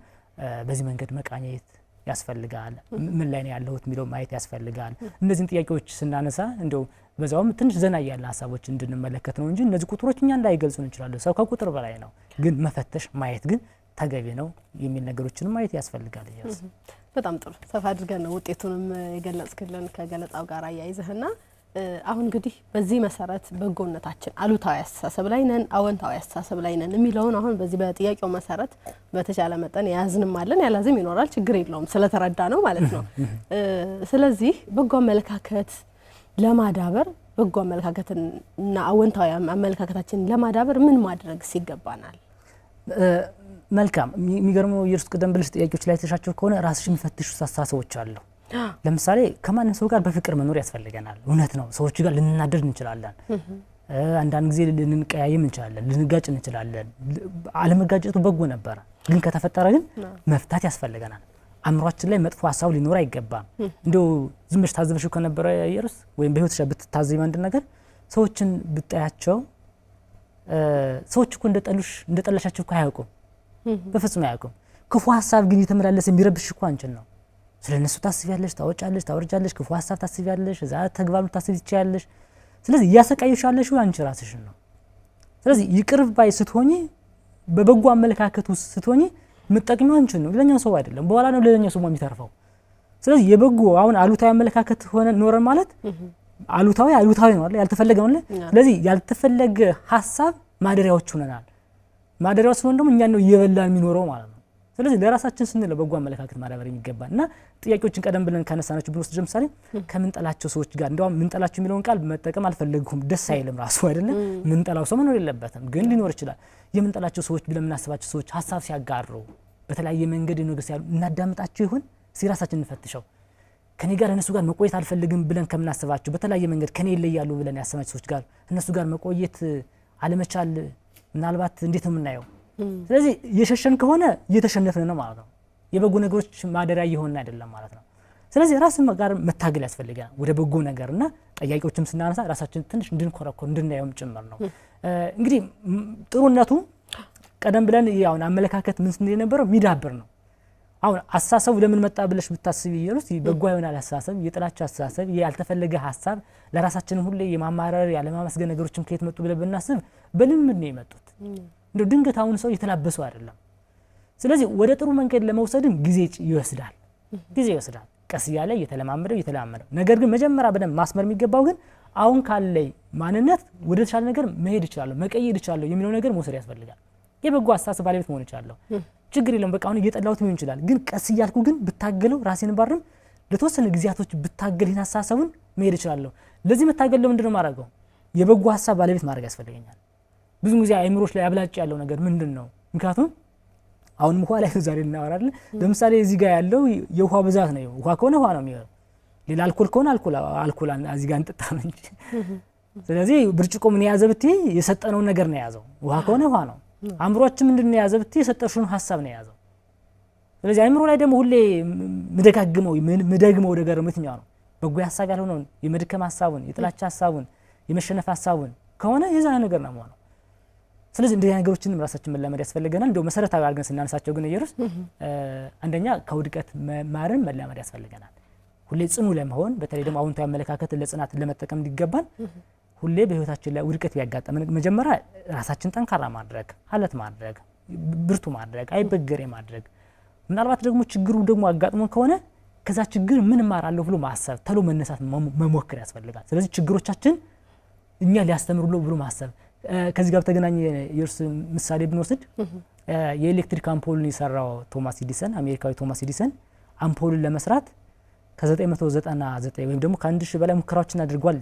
በዚህ መንገድ መቃኘት ያስፈልጋል። ምን ላይ ነው ያለሁት የሚለው ማየት ያስፈልጋል። እነዚህን ጥያቄዎች ስናነሳ እንደው በዛውም ትንሽ ዘና ያለ ሐሳቦች እንድንመለከት ነው እንጂ እነዚህ ቁጥሮች እኛ እንዳይገልጹን እንችላለን። ሰው ከቁጥር በላይ ነው። ግን መፈተሽ ማየት ግን ተገቢ ነው የሚል ነገሮችንም ማየት ያስፈልጋል። በጣም ጥሩ ሰፋ አድርገን ነው ውጤቱንም የገለጽክልን ከገለጻው ጋር አያይዘህና አሁን እንግዲህ በዚህ መሰረት በጎነታችን አሉታዊ አስተሳሰብ ላይ ነን አዎንታዊ አስተሳሰብ ላይ ነን የሚለውን አሁን በዚህ በጥያቄው መሰረት በተቻለ መጠን ያዝንም አለን ያላዝም ይኖራል፣ ችግር የለውም ስለተረዳ ነው ማለት ነው። ስለዚህ በጎ አመለካከት ለማዳበር በጎ አመለካከትና አዎንታዊ አመለካከታችንን ለማዳበር ምን ማድረግ ይገባናል? መልካም የሚገርመው የእርሱ ቀደም ብለሽ ጥያቄዎች ላይ ተሻቸው ከሆነ ራስሽ የሚፈትሹ አስተሳሰቦች አሉ። ለምሳሌ ከማንም ሰው ጋር በፍቅር መኖር ያስፈልገናል። እውነት ነው። ሰዎች ጋር ልንናደድ እንችላለን። አንዳንድ ጊዜ ልንቀያየም እንችላለን፣ ልንጋጭ እንችላለን። አለመጋጨቱ በጎ ነበር፣ ግን ከተፈጠረ ግን መፍታት ያስፈልገናል። አእምሯችን ላይ መጥፎ ሀሳብ ሊኖር አይገባም። እንደው ዝም ብለሽ ታዘበሽው ከነበረ የርስ ወይም በህይወትሽ ብትታዘቢ አንድ ነገር ሰዎችን ብታያቸው ሰዎች እኮ እንደጠላሻቸው እኮ አያውቁም፣ በፍጹም አያውቁም። ክፉ ሀሳብ ግን የተመላለሰ የሚረብሽ እኮ አንቺን ነው። ስለነሱ ታስቢያለሽ፣ ታወጫለሽ፣ ታወርጃለሽ፣ ክፉ ሀሳብ ታስቢያለሽ፣ እዛ ተግባሩ ታስቢ ትችያለሽ። ስለዚህ እያሰቃየሽ ያለሽው አንቺ ራስሽን ነው። ስለዚህ ይቅር ባይ ስትሆኚ በበጎ አመለካከት ውስጥ ስትሆኚ የምትጠቅሚው አንቺን ነው፣ ሌላኛው ሰው አይደለም። በኋላ ነው ሌላኛው ሰው የሚተርፈው። ስለዚህ የበጎ አሁን አሉታዊ አመለካከት ሆነ ኖረን ማለት አሉታዊ ነው አይደል? ያልተፈለገ ነው አይደል? ስለዚህ ያልተፈለገ ሀሳብ ማደሪያዎች ሆነናል። ማደሪያው ስለሆነ ደግሞ እኛን ነው እየበላን የሚኖረው ማለት ነው። ስለዚህ ለራሳችን ስንል በጎ አመለካከት ማዳበር የሚገባና ጥያቄዎችን ቀደም ብለን ካነሳናችሁ ብንወስድ ለምሳሌ ከምንጠላቸው ሰዎች ጋር እንደውም ምንጠላቸው የሚለውን ቃል መጠቀም አልፈለግኩም፣ ደስ አይልም ራሱ አይደለም። ምንጠላው ሰው መኖር የለበትም፣ ግን ሊኖር ይችላል። የምንጠላቸው ሰዎች ብለን የምናስባቸው ሰዎች ሀሳብ ሲያጋሩ በተለያየ መንገድ ነገር ሲያሉ እናዳምጣቸው ይሆን? ሲራሳችን እንፈትሸው። ከኔ ጋር እነሱ ጋር መቆየት አልፈልግም ብለን ከምናስባቸው በተለያየ መንገድ ከኔ ይለያሉ ብለን ያሰማቸው ሰዎች ጋር እነሱ ጋር መቆየት አለመቻል ምናልባት እንዴት ነው የምናየው? ስለዚህ የሸሸን ከሆነ እየተሸነፍን ነው ማለት ነው። የበጎ ነገሮች ማደሪያ እየሆንን አይደለም ማለት ነው። ስለዚህ ራስን ጋር መታገል ያስፈልጋል ወደ በጎ ነገርና ጠያቂዎችም ስናነሳ ራሳችን ትንሽ እንድንኮረኮር እንድናየውም ጭምር ነው። እንግዲህ ጥሩነቱ ቀደም ብለን ያውን አመለካከት ምን እንደነበረው ሚዳብር ነው። አሁን አስተሳሰቡ ለምን መጣ ብለሽ ብታስቢ ይሉስ በጎ ይሆናል አስተሳሰብ፣ የጥላቻ አስተሳሰብ፣ ያልተፈለገ ሐሳብ፣ ለራሳችን ሁሌ የማማረር ያለማመስገን ነገሮችም ከየት መጡ ብለን ብናስብ በልምድ ነው የመጡት። እንደው ድንገት አሁን ሰው የተላበሰው አይደለም። ስለዚህ ወደ ጥሩ መንገድ ለመውሰድም ጊዜ ይወስዳል። ቀስ ያለ እየተለማመደው ነገር ግን መጀመሪያ በደንብ ማስመር የሚገባው ግን አሁን ካለይ ማንነት ወደ ተሻለ ነገር መሄድ ይችላል መቀየር ይችላል የሚለው ነገር መውሰድ ያስፈልጋል። የበጎ አስተሳሰብ ባለቤት መሆን ይችላል። ችግር የለም በቃ አሁን እየጠላሁት ሊሆን ይችላል፣ ግን ቀስ እያልኩ ግን ብታገለው ራሴን ባርም ለተወሰነ ጊዜያቶች ብታገል ይህን ሐሳቡን መሄድ ይችላል። ለዚህ መታገል ለምንድነው ማድረገው? የበጎ ሐሳብ ባለቤት ማድረግ ያስፈልገኛል። ብዙ ጊዜ አይምሮች ላይ አብላጭ ያለው ነገር ምንድነው? ምክንያቱም አሁን ውሃ ላይ ዛሬ እናወራለን። ለምሳሌ እዚህ ጋር ያለው የውሃ ብዛት ነው። ውሃ ከሆነ ውሃ ነው የሚሆነው። ሌላ አልኮል ከሆነ አልኮል እዚህ ጋር እንጠጣ ነው እንጂ። ስለዚህ ብርጭቆ ምን ያዘ ብትይ የሰጠነው ነገር ነው ያዘው። ውሃ ከሆነ ውሃ ነው። አእምሮአችን ምንድነው ያዘ ብትይ የሰጠሽውን ሐሳብ ነው ያዘው። ስለዚህ አእምሮ ላይ ደግሞ ሁሌ ምደግመው ነገር የትኛው ነው? በጎ ሐሳብ ያልሆነው የመድከም ሐሳቡን፣ የጥላቻ ሐሳቡን፣ የመሸነፍ ሐሳቡን ከሆነ የዛ ነገር ነው ማለት ነው። ስለዚህ እንደዚህ ነገሮችንም ራሳችን መላመድ ያስፈልገናል። እንደው መሰረታዊ አድርገን ስናነሳቸው ግን ኢየሩስ አንደኛ ከውድቀት መማርን መላመድ ያስፈልገናል። ሁሌ ጽኑ ለመሆን በተለይ ደግሞ አዎንታዊ አመለካከት ለጽናት ለመጠቀም እንዲገባን ሁሌ በህይወታችን ላይ ውድቀት ቢያጋጥመን መጀመሪያ ራሳችን ጠንካራ ማድረግ፣ አለት ማድረግ፣ ብርቱ ማድረግ፣ አይበገሬ ማድረግ፣ ምናልባት ደግሞ ችግሩ ደግሞ አጋጥሞን ከሆነ ከዛ ችግር ምን ማራለሁ ብሎ ማሰብ፣ ተሎ መነሳት መሞከር ያስፈልጋል። ስለዚህ ችግሮቻችን እኛ ሊያስተምሩሉ ብሎ ማሰብ ከዚህ ጋር ተገናኘ የርስ ምሳሌ ብንወስድ የኤሌክትሪክ አምፖልን የሰራው ቶማስ ኤዲሰን አሜሪካዊ ቶማስ ኤዲሰን አምፖልን ለመስራት ከ999 ወይም ደግሞ ከ1000 በላይ ሙከራዎችን አድርጓል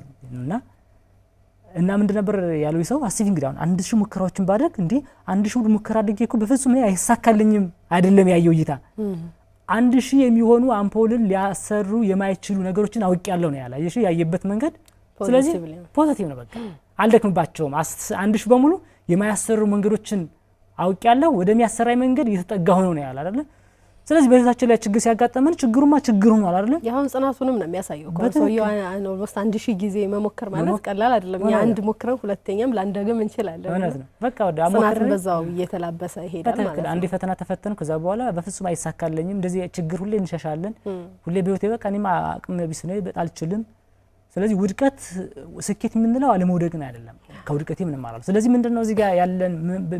እና ምንድን ነበር ያለው ይሰው አስቢ እንግዲህ አሁን 1000 ሙከራዎችን ባደረግ እንዴ 1000 ሙከራ አድርጌ እኮ በፍጹም አይሳካልኝም አይደለም ያየው እይታ 1000 የሚሆኑ አምፖልን ሊያሰሩ የማይችሉ ነገሮችን አውቄያለሁ ነው ያለው ያየበት መንገድ። ስለዚህ ፖዚቲቭ ነው በቃ አልደክምባቸውም 1000 በሙሉ የማያሰሩ መንገዶችን አውቄያለሁ ወደሚያሰራይ መንገድ እየተጠጋሁ ነው ያለው አይደል። ስለዚህ በህይወታችን ላይ ችግር ሲያጋጥመን ችግሩ ነው አይደል። ያሁን ጽናቱንም ነው የሚያሳየው። ኮንሶዮ ኦልሞስት 1000 ጊዜ መሞከር ማለት ቀላል አይደለም። ያ አንድ ሞክረን ሁለተኛም ላንደግም እንችላለን። እውነት ነው በቃ ወደ አሞከረ በዛው እየተላበሰ ይሄዳል ማለት ነው። አንዴ ፈተና ተፈተንኩ ከዛ በኋላ በፍጹም አይሳካልኝም እንደዚህ ችግር ሁሌ እንሸሻለን። ሁሌ በህይወቴ በቃ እኔማ አቅም ቢስ ነው አልችልም። ስለዚህ ውድቀት ስኬት የምንለው አለመውደቅን አይደለም ከውድቀት የምንማራለን። ስለዚህ ምንድነው እዚህ ጋር ያለን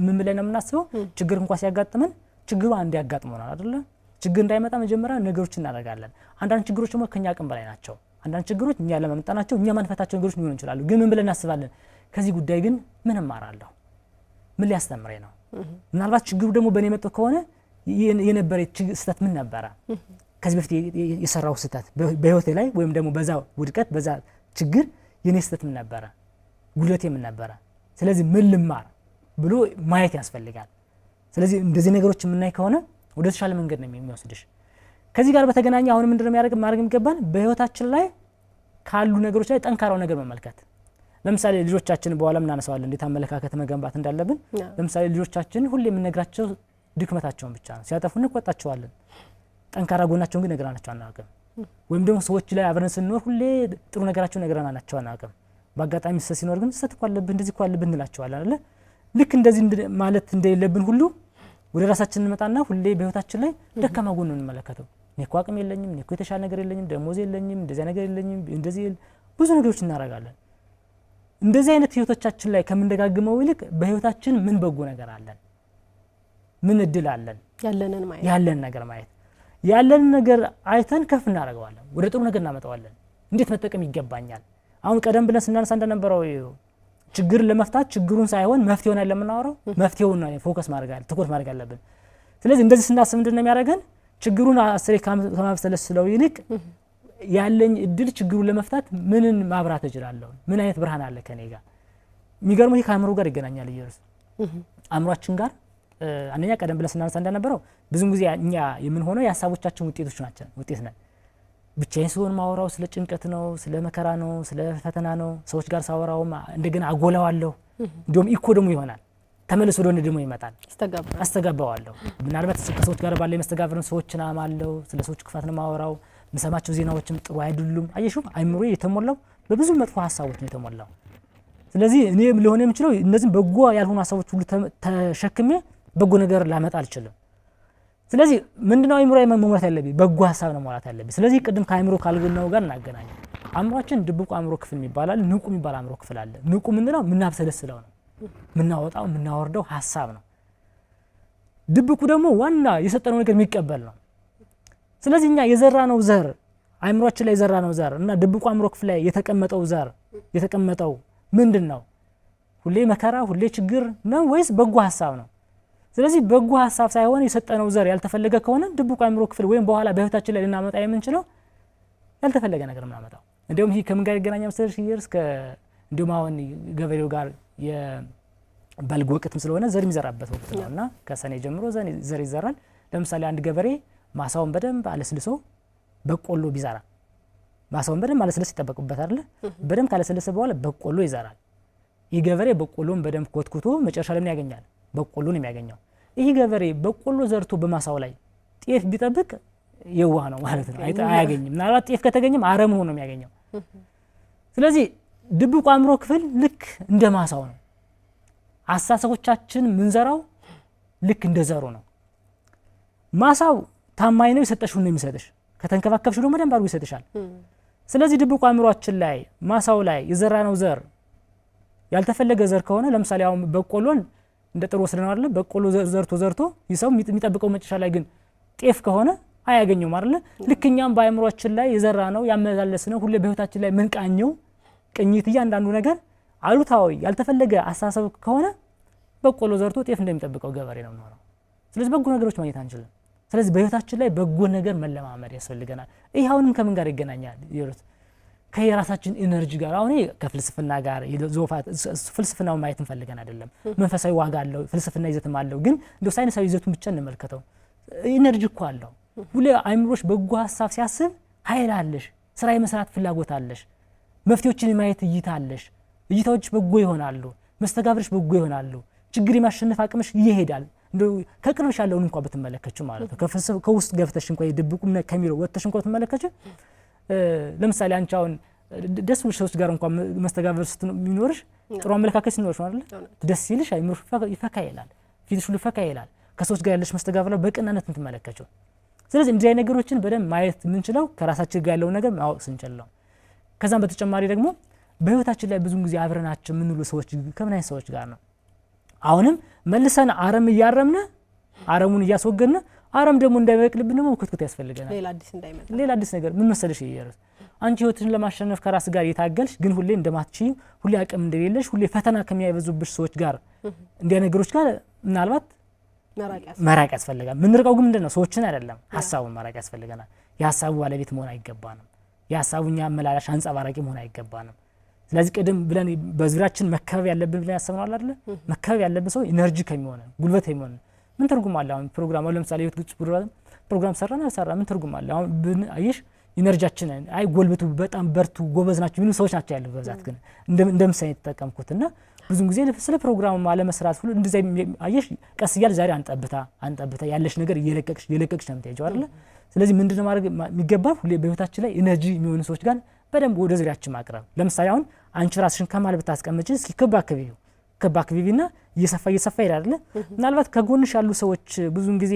ምን ብለን ነው የምናስበው? ችግር እንኳን ሲያጋጥመን ችግሩ አንድ ያጋጥመናል አይደል? ችግር እንዳይመጣ መጀመሪያ ነገሮችን እናደርጋለን። አንዳንድ ችግሮች ደግሞ ከኛ አቅም በላይ ናቸው። አንዳንድ ችግሮች እኛ ለማምጣናቸው እኛ ማንፈታቸው ነገሮች ሊሆኑ ይችላሉ። ግን ምን ብለን እናስባለን? ከዚህ ጉዳይ ግን ምን እማራለሁ? ምን ሊያስተምረኝ ነው? ምናልባት ችግሩ ደግሞ በእኔ መጥቶ ከሆነ የነበረ ስህተት ምን ነበረ? ከዚህ በፊት የሰራው ስህተት በህይወቴ ላይ ወይም ደግሞ በዛ ውድቀት በዛ ችግር የኔ ስህተት ምን ነበረ? ጉድለቴ ምን ነበረ? ስለዚህ ምን ልማር ብሎ ማየት ያስፈልጋል። ስለዚህ እንደዚህ ነገሮች የምናይ ከሆነ ወደ ተሻለ መንገድ ነው የሚወስድሽ። ከዚህ ጋር በተገናኘ አሁን ምንድነው ማድረግ የሚገባን? በህይወታችን ላይ ካሉ ነገሮች ላይ ጠንካራው ነገር መመልከት። ለምሳሌ ልጆቻችን በኋላ እናነሳዋለን እንዴት አመለካከት መገንባት እንዳለብን። ለምሳሌ ልጆቻችን ሁሌ የምንነግራቸው ድክመታቸውን ብቻ ነው። ሲያጠፉ እንቆጣቸዋለን። ጠንካራ ጎናቸውን ግን ነግራናቸው አናውቅም። ወይም ደግሞ ሰዎች ላይ አብረን ስንኖር ሁሌ ጥሩ ነገራቸውን ነግራናቸው አናውቅም። በአጋጣሚ ስህተት ሲኖር ግን ስህተት እኮ አለብህ እንደዚህ እኮ አለብህ እንላቸዋለን አይደል? ልክ እንደዚህ ማለት እንደሌለብን ሁሉ ወደ ራሳችን እንመጣና ሁሌ በህይወታችን ላይ ደካማ ጎን ነው እንመለከተው። እኔ እኮ አቅም የለኝም፣ እኔ እኮ የተሻለ ነገር የለኝም፣ ደሞዝ የለኝም፣ እንደዚህ ነገር የለኝም፣ እንደዚህ ብዙ ነገሮች እናደርጋለን። እንደዚህ አይነት ህይወቶቻችን ላይ ከምንደጋግመው ይልቅ በህይወታችን ምን በጎ ነገር አለን? ምን እድል አለን? ያለን ነገር ማየት ያለን ነገር አይተን ከፍ እናደርገዋለን። ወደ ጥሩ ነገር እናመጣዋለን። እንዴት መጠቀም ይገባኛል? አሁን ቀደም ብለን ስናነሳ እንደነበረው ችግር ለመፍታት ችግሩን ሳይሆን መፍትሄውን አይደለም የምናወራው፣ መፍትሄውን ነው ፎከስ ማድረግ ትኩረት ማድረግ አለብን። ስለዚህ እንደዚህ ስናስብ ምንድነው የሚያደርገን? ችግሩን አስሬ ከማብሰለስለው ይልቅ ያለኝ እድል ችግሩን ለመፍታት ምንን ማብራት እችላለሁ? ምን አይነት ብርሃን አለ ከኔ ጋር? የሚገርመው ይሄ ከአእምሮ ጋር ይገናኛል። ኢየሩስ አእምሮአችን ጋር አንደኛ ቀደም ብለን ስናነሳ እንደነበረው ብዙም ጊዜ እኛ የምንሆነው የሐሳቦቻችን ውጤት ነን። ብቻዬን ስሆን ማወራው ስለ ጭንቀት ነው፣ ስለ መከራ ነው፣ ስለ ፈተና ነው። ሰዎች ጋር ሳወራው እንደገና አጎላዋለሁ። እንደውም ኢኮ ደግሞ ይሆናል። ተመልሶ ወደ እኔ ደግሞ ይመጣል ይስተጋባል አስተጋባዋለሁ ምናልባት ከሰዎች ጋር ባለ መስተጋብርን ሰዎችን አማለው ስለ ሰዎች ክፋት ነው ማወራው ምሰማቸው ዜናዎችም ጥሩ አይደሉም አየሽው አይምሮ የተሞላው በብዙ መጥፎ ሀሳቦች ነው የተሞላው ስለዚህ እኔ ሊሆን የሚችለው እነዚህ በጎ ያልሆኑ ሀሳቦች ሁሉ ተሸክሜ በጎ ነገር ላመጣ አልችልም ስለዚህ ምንድነው አይምሮ መሞላት ያለብኝ በጎ ሀሳብ ነው ማለት ያለብኝ ስለዚህ ቅድም ከአይምሮ ካልገናው ጋር እናገናኛለን አእምሮአችን ድብቁ አእምሮ ክፍል ይባላል ንቁ የሚባል አእምሮ ክፍል አለ ንቁ ምንድነው ምናብሰለስለው ነው ምናወጣው ምናወርደው ሀሳብ ነው ድብቁ ደግሞ ዋና የሰጠነው ነገር የሚቀበል ነው ስለዚህ እኛ የዘራነው ዘር አእምሮአችን ላይ የዘራነው ዘር እና ድብቁ አእምሮ ክፍል ላይ የተቀመጠው ዘር የተቀመጠው ምንድነው ሁሌ መከራ ሁሌ ችግር ነው ወይስ በጎ ሀሳብ ነው ስለዚህ በጎ ሀሳብ ሳይሆን የሰጠነው ዘር ያልተፈለገ ከሆነ ድብቁ አእምሮ ክፍል ወይም በኋላ በህይወታችን ላይ ልናመጣ የምንችለው ያልተፈለገ ነገር ምናመጣው እንደውም ይሄ ከምን ጋር ይገናኛል መሰለሽ ይርስ እንደውም አሁን ገበሬው ጋር የበልግ ወቅትም ስለሆነ ዘር የሚዘራበት ወቅት ነውና ከሰኔ ጀምሮ ዘር ይዘራል ለምሳሌ አንድ ገበሬ ማሳውን በደንብ አለስልሶ በቆሎ ቢዘራ ማሳውን በደንብ አለስልሶ ይጠበቅበታል አይደል በደንብ ካለስልሶ በኋላ በቆሎ ይዘራል ይህ ገበሬ በቆሎን በደንብ ኮትኩቶ መጨረሻ ላይ ምን ያገኛል በቆሎን የሚያገኘው ይህ ገበሬ በቆሎ ዘርቶ በማሳው ላይ ጤፍ ቢጠብቅ የዋህ ነው ማለት ነው አያገኝም ምናልባት ጤፍ ከተገኘም አረም ሆኖ ነው የሚያገኘው ስለዚህ ድብቁ አእምሮ ክፍል ልክ እንደ ማሳው ነው አሳሰቦቻችን ምንዘራው ልክ እንደ ዘሩ ነው ማሳው ታማኝ ነው የሰጠሽው ነው የሚሰጥሽ ከተንከባከብሽው ደግሞ ደንብ አድርጎ ይሰጥሻል ስለዚህ ድብቁ አእምሮአችን ላይ ማሳው ላይ የዘራነው ዘር ያልተፈለገ ዘር ከሆነ ለምሳሌ አሁን በቆሎን እንደ ጥሩ ወስደናል አይደል በቆሎ ዘርቶ ይሰው የሚጠብቀው መጨረሻ ላይ ግን ጤፍ ከሆነ አያገኘውም አይደል ልክኛም በአእምሮአችን ላይ የዘራነው ያመላለስነው ሁሌ በህይወታችን ላይ ምንቃኘው ቅኝት እያንዳንዱ ነገር አሉታዊ ያልተፈለገ አስተሳሰብ ከሆነ በቆሎ ዘርቶ ጤፍ እንደሚጠብቀው ገበሬ ነው የሚሆነው ስለዚህ በጎ ነገሮች ማግኘት አንችልም ስለዚህ በህይወታችን ላይ በጎ ነገር መለማመድ ያስፈልገናል ይሄ አሁንም ከምን ጋር ይገናኛል ይሩት ከየራሳችን ኢነርጂ ጋር አሁን ከፍልስፍና ጋር ዞፋት ፍልስፍናው ማየት እንፈልገን አይደለም መንፈሳዊ ዋጋ አለው ፍልስፍና ይዘትም አለው ግን እንደው ሳይንሳዊ ይዘቱን ብቻ እንመልከተው ኢነርጂ እኮ አለው ሁሌ አይምሮሽ በጎ ሀሳብ ሲያስብ ኃይል አለሽ ስራ የመስራት ፍላጎት አለሽ መፍትሄዎችን ማየት እይታለሽ እይታዎች በጎ ይሆናሉ መስተጋብርሽ በጎ ይሆናሉ ችግር የማሸነፍ አቅምሽ ይሄዳል እንደው ከቅርብሽ ያለውን እንኳን በተመለከቱ ማለት ነው ከውስጥ ገፍተሽ እንኳን የድብቁም ከሚለው ወጥተሽ እንኳን በተመለከቱ ለምሳሌ አንቺ አሁን ደስ ብሎሽ ሰዎች ጋር እንኳን መስተጋብር ስትኖርሽ ጥሩ አመለካከት ሲኖርሽ አይደል ደስ ይልሽ አይምሮሽ ይፈካ ይላል ፊትሽ ሁሉ ይፈካ ይላል ከሰዎች ጋር ያለሽ መስተጋብር በቅንነት እንትመለከቱ ስለዚህ እንደዚህ አይነት ነገሮችን በደንብ ማየት የምንችለው ከራሳችን ጋር ያለው ነገር ማወቅ ስንችል ነው ከዛም በተጨማሪ ደግሞ በህይወታችን ላይ ብዙ ጊዜ አብረናቸው የምንውሉ ሰዎች ከምን አይነት ሰዎች ጋር ነው አሁንም መልሰን አረም እያረምነ አረሙን እያስወገድነ አረም ደግሞ እንዳይበቅልብን ደግሞ ክትክት ያስፈልገናል ሌላ አዲስ ነገር ምን መሰለሽ ይየርስ አንቺ ህይወትሽን ለማሸነፍ ከራስ ጋር የታገልሽ ግን ሁሌ እንደማትቺ ሁሌ አቅም እንደሌለሽ ሁሌ ፈተና ከሚያበዙብሽ ሰዎች ጋር እንዲያ ነገሮች ጋር ምናልባት መራቅ ያስፈልጋል ምን ርቀው ግን ምንድነው ሰዎችን አይደለም ሐሳቡን መራቅ ያስፈልገናል የሐሳቡ ባለቤት መሆን አይገባንም የሐሳቡኛ መላላሽ አንጸባራቂ መሆን አይገባንም ስለዚህ ቅድም ብለን በዙሪያችን መከበብ ያለብን ብለን ያሰብነው አይደል መከበብ ያለብን ሰው ኢነርጂ ከሚሆነ ጉልበት የሚሆነ ምን ትርጉም አለ አሁን ፕሮግራም ለምሳሌ ህይወት ግጭ ፕሮግራም ሰራና ሰራ ምን ትርጉም አለ አሁን አይሽ ኢነርጂያችን አይ ጎልበቱ በጣም በርቱ ጎበዝ ናቸው ምን ሰዎች ናቸው ያለው በዛት ግን እንደምሳሌ ተጠቀምኩትና ብዙ ጊዜ ስለ ፕሮግራም ማለ መስራት ሁሉ እንደዚህ አይሽ ቀስ ይያል ዛሬ አንጠብታ ያለሽ ነገር እየለቀቅሽ ነው የምትሄጂው አይደል ስለዚህ ምንድነው ማድረግ የሚገባው ሁሌ በህይወታችን ላይ ኢነርጂ የሚሆኑ ሰዎች ጋር በደንብ ወደ ዙሪያችን ማቅረብ ለምሳሌ አሁን አንቺ ራስሽን ከማል ብታስቀምጪ እስኪ ከባክቢና እየሰፋ ይላል አይደል ምናልባት ከጎንሽ ያሉ ሰዎች ብዙን ጊዜ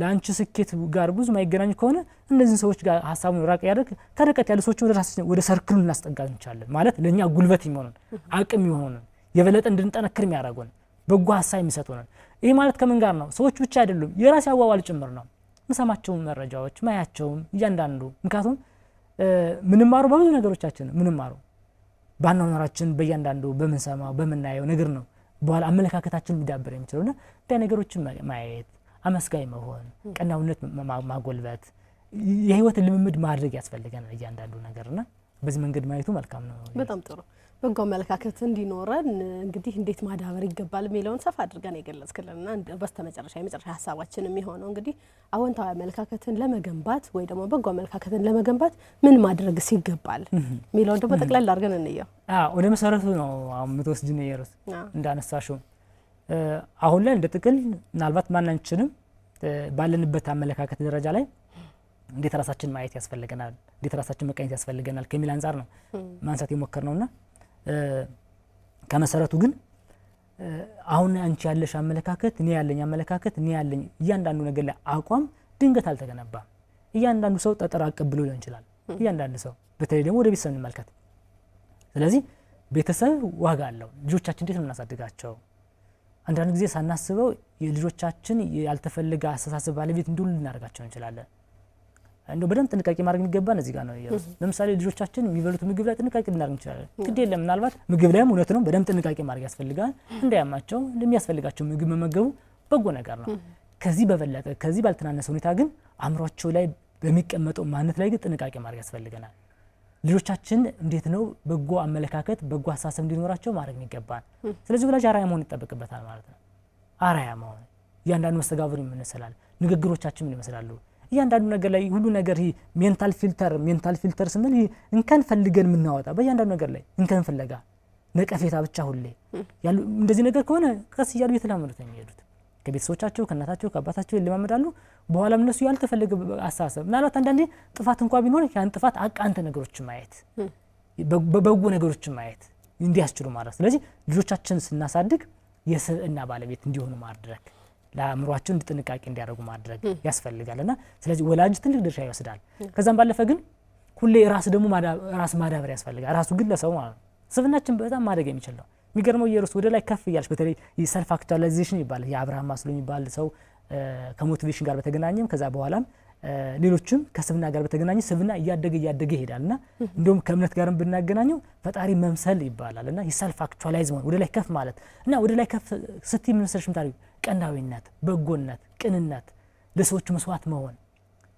ላንቺ ስኬት ጋር ብዙ ማይገናኝ ከሆነ እነዚህ ሰዎች ጋር ሐሳቡን ራቅ ያደርግ ከርቀት ያሉ ሰዎች ወደ ሰርክሉ እናስጠጋን እንችላለን ማለት ለኛ ጉልበት የሚሆነን አቅም የሚሆነን የበለጠ እንድንጠነክር የሚያደርጉን በጎ ሐሳብ የሚሰጡን ይሄ ማለት ከምን ጋር ነው ሰዎች ብቻ አይደሉም የራስ ያዋዋል ጭምር ነው መሰማቸው መረጃዎች ማያቸው እያንዳንዱ ምክንያቱም ምንም ማሩ በብዙ ነገሮቻችን ምንም ማሩ ባናውራችን በእያንዳንዱ በመንሰማው በመናየው ነገር ነው በኋላ አመለካከታችን ሊዳብር የሚችለውና በነገሮችን ማየት አመስጋኝ መሆን ቀናውነት ማጎልበት የህይወት ልምምድ ማድረግ ያስፈልገናል እያንዳንዱ ነገርና በዚህ መንገድ ማየቱ መልካም ነው በጣም ጥሩ በጎ አመለካከት እንዲኖረን እንግዲህ እንዴት ማዳበር ይገባል የሚለውን ሰፋ አድርገን የገለጽክልንና በስተመጨረሻ የመጨረሻ ሐሳባችን የሚሆነው እንግዲህ አዎንታዊ አመለካከትን ለመገንባት ወይ ደግሞ በጎ አመለካከትን ለመገንባት ምን ማድረግስ ይገባል የሚለውን ደግሞ ጠቅላላ አድርገን እንየው ወደ መሰረቱ ነው አሁን ምትወስጂን የሩት እንዳነሳሽው አሁን ላይ እንደ ጥቅል ምናልባት ማናችንም ባለንበት አመለካከት ደረጃ ላይ እንዴት ራሳችን ማየት ያስፈልገናል እንዴት ራሳችን መቀኘት ያስፈልገናል ከሚል አንፃር ነው ማንሳት የሞከርነውና ከመሰረቱ ግን አሁን አንቺ ያለሽ አመለካከት እኔ ያለኝ አመለካከት እኔ ያለኝ እያንዳንዱ ነገር ላይ አቋም ድንገት አልተገነባም እያንዳንዱ ሰው ተጠራ አቀብሎ ሊሆን ይችላል እያንዳንዱ ሰው በተለይ ደግሞ ወደ ቤተሰብ እንመልከት ስለዚህ ቤተሰብ ዋጋ አለው ልጆቻችን እንዴት ነው እናሳድጋቸው አንዳንድ ጊዜ ሳናስበው የልጆቻችን ያልተፈለገ አስተሳሰብ ባለቤት እንዲሆኑ ልናደርጋቸው እንችላለን እንደው በደንብ ጥንቃቄ ማድረግ የሚገባን እዚህ ጋር ነው ለምሳሌ ልጆቻችን የሚበሉት ምግብ ላይ ጥንቃቄ ልናደርግ እንችላለን ግድ የለም ምናልባት ምግብ ላይም እውነት ነው በደንብ ጥንቃቄ ማድረግ ያስፈልጋል እንዳያማቸው እንደሚያስፈልጋቸው ምግብ መመገቡ በጎ ነገር ነው ከዚህ በበለጠ ከዚህ ባልተናነሰ ሁኔታ ግን አእምሮአቸው ላይ በሚቀመጠው ማንነት ላይ ግን ጥንቃቄ ማድረግ ያስፈልገናል ልጆቻችን እንዴት ነው በጎ አመለካከት በጎ አስተሳሰብ እንዲኖራቸው ማድረግ የሚገባን ስለዚህ ወላጅ አራያ መሆን ይጠበቅበታል ማለት ነው አራያ መሆን እያንዳንዱ መስተጋብር ይመስላል ንግግሮቻችን ምን ይመስላሉ እያንዳንዱ ነገር ላይ ሁሉ ነገር ሜንታል ፊልተር ስንል እንከን ፈልገን ምናወጣ በእያንዳንዱ ነገር ላይ እንከን ፍለጋ ነቀፌታ ብቻ ሁሌ ያሉ እንደዚህ ነገር ከሆነ ቀስ ይያሉ የተላመዱት የሚሄዱት ከቤተሰቦቻቸው ከእናታቸው ከአባታቸው ይለማመዳሉ በኋላም እነሱ ያልተፈለገ አስተሳሰብ ምናልባት አንዳንዴ ጥፋት እንኳን ቢኖር ያን ጥፋት አቃንተ ነገሮችን ማየት በበጎ ነገሮችን ማየት እንዲያስችሉ ማለት ስለዚህ ልጆቻችን ስናሳድግ የስብዕና ባለቤት እንዲሆኑ ማድረግ ለአእምሮአቸው እንዲጥንቃቄ እንዲያደርጉ ማድረግ ያስፈልጋልና ስለዚህ ወላጅ ትልቅ ድርሻ ይወስዳል ከዛም ባለፈ ግን ሁሌ ራስ ደግሞ ራስ ማዳበር ያስፈልጋል ራሱ ግን ለሰው ማለት ነው ስብዕናችን በጣም ማደግ የሚችል ነው የሚገርመው ኢየሩስ ወደ ላይ ከፍ ይያልሽ በተለይ የሰልፍ አክቹአላይዜሽን ይባላል የአብርሃም ማስሎ የሚባል ሰው ከሞቲቬሽን ጋር በተገናኘም ከዛ በኋላም ሌሎችም ከስብዕና ጋር በተገናኘ ስብዕና እያደገ ይሄዳልና እንደውም ከእምነት ጋርም ብናገናኘው ፈጣሪ መምሰል ይባላልና የሰልፍ አክቹአላይዝ ወደ ላይ ከፍ ማለት እና ወደ ላይ ከፍ ስትይ ምን መሰለሽ ምታሪ ቀናዊነት በጎነት ቅንነት ለሰዎች መስዋዕት መሆን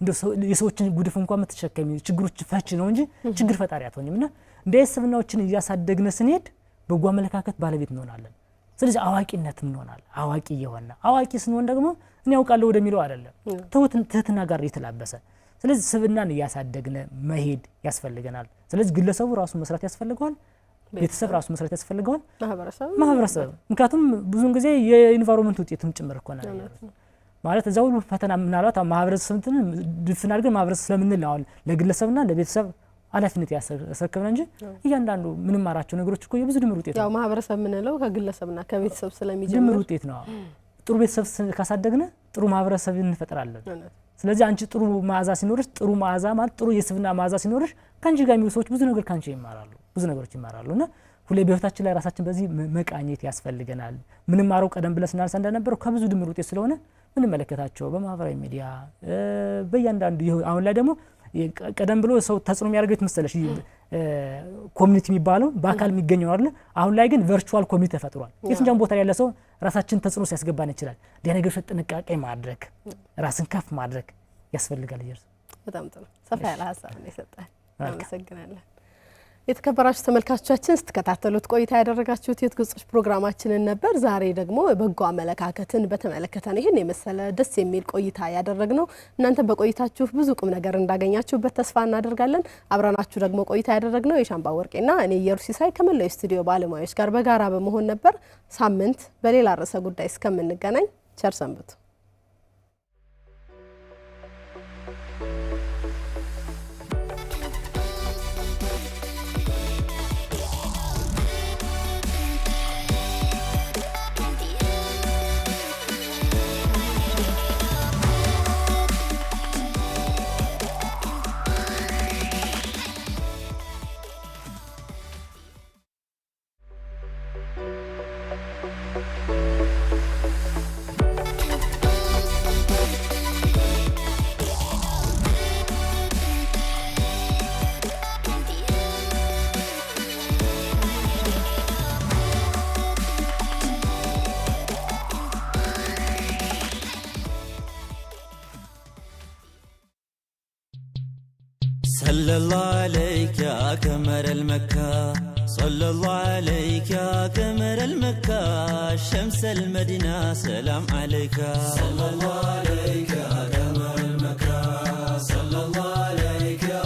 እንደው የሰዎችን ጉድፍ እንኳን መተሸከሚ ችግሮች ፈቺ ነው እንጂ ችግር ፈጣሪ አትሆኝምና እንደ ስብዕናዎችን እያሳደግነ ስንሄድ በጎ አመለካከት ባለቤት እንሆናለን ስለዚህ አዋቂነት እንሆናለን አዋቂ የሆነ አዋቂ ስንሆን ደግሞ እኔ ያውቃለሁ ወደሚለው አይደለም ትህትና ጋር የተላበሰ ስለዚህ ስብዕናን እያሳደግነ መሄድ ያስፈልገናል ስለዚህ ግለሰቡ ራሱ መስራት ያስፈልገዋል ቤተሰብ ራሱ መስራት ያስፈልገዋል ማህበረሰብ ምክንያቱም ብዙን ጊዜ የኢንቫይሮንመንት ውጤትም ጭምር እኮ ነው ማለት እዛው ፈተና ምናልባት ማህበረሰብን ድፍን አድርገን ማህበረሰብ ስለምንል አሁን ለግለሰብና ለቤተሰብ አላፊነት ያሰከብነ እንጂ እያንዳንዱ ምንም ማራቸው ነገሮች እኮ የብዙ ድምር ውጤት ነው ያው ማህበረሰብ ምንለው ከግለሰብና ከቤተሰብ ስለሚጀምር ድምር ውጤት ነው ጥሩ ቤተሰብ ካሳደግነ ጥሩ ማህበረሰብ እንፈጥራለን ስለዚህ አንቺ ጥሩ ማዕዛ ሲኖርሽ ጥሩ ማዕዛ ማለት ጥሩ የስብዕና ማዕዛ ሲኖርሽ ካንቺ ጋር የሚሉ ሰዎች ብዙ ነገር ካንቺ ይማራሉ ብዙ ነገሮች ይማራሉና ሁሌ በህይወታችን ላይ ራሳችን በዚህ መቃኘት ያስፈልገናል ምንም ማረው ቀደም ብለን ስናነሳ እንደነበረው ከብዙ ድምር ውጤት ስለሆነ ምን መለከታቸው በማህበራዊ ሚዲያ በእያንዳንዱ አሁን ላይ ደግሞ ቀደም ብሎ ሰው ተጽዕኖ የሚያደርገው መሰለሽ ኮሚኒቲ የሚባለው በአካል የሚገኘው አይደል አሁን ላይ ግን ቨርቹዋል ኮሚኒቲ ተፈጥሯል የትኛው ቦታ ላይ ያለ ሰው ራሳችን ተጽዕኖ ሲያስገባን ይችላል ለነገሮች ጥንቃቄ ማድረግ ራስን ከፍ ማድረግ ያስፈልጋል ይርስ በጣም ጥሩ ሰፋ ያለ ሐሳብ ነው የሰጠን አመሰግናለሁ የተከበራችሁ ተመልካቾቻችን ስትከታተሉት ቆይታ ያደረጋችሁት የህይወት ገጾች ፕሮግራማችንን ነበር ዛሬ ደግሞ በጎ አመለካከትን በተመለከተ ነው ይሄን የመሰለ ደስ የሚል ቆይታ ያደረግነው እናንተ በቆይታችሁ ብዙ ቁም ነገር እንዳገኛችሁበት ተስፋ እናደርጋለን አብራናችሁ ደግሞ ቆይታ ያደረግነው የሻምባ ወርቄና እኔ ኢየሩሲሳይ ከመላው ስቱዲዮ ባለሙያዎች ጋር በጋራ በመሆን ነበር ሳምንት በሌላ ርዕሰ ጉዳይ እስከምንገናኝ ቸር ሰንብቱ صلى الله عليك يا قمر المكة صلى الله عليك يا قمر المكة شمس المدينة سلام عليك صلى الله عليك يا قمر المكة صلى الله عليك يا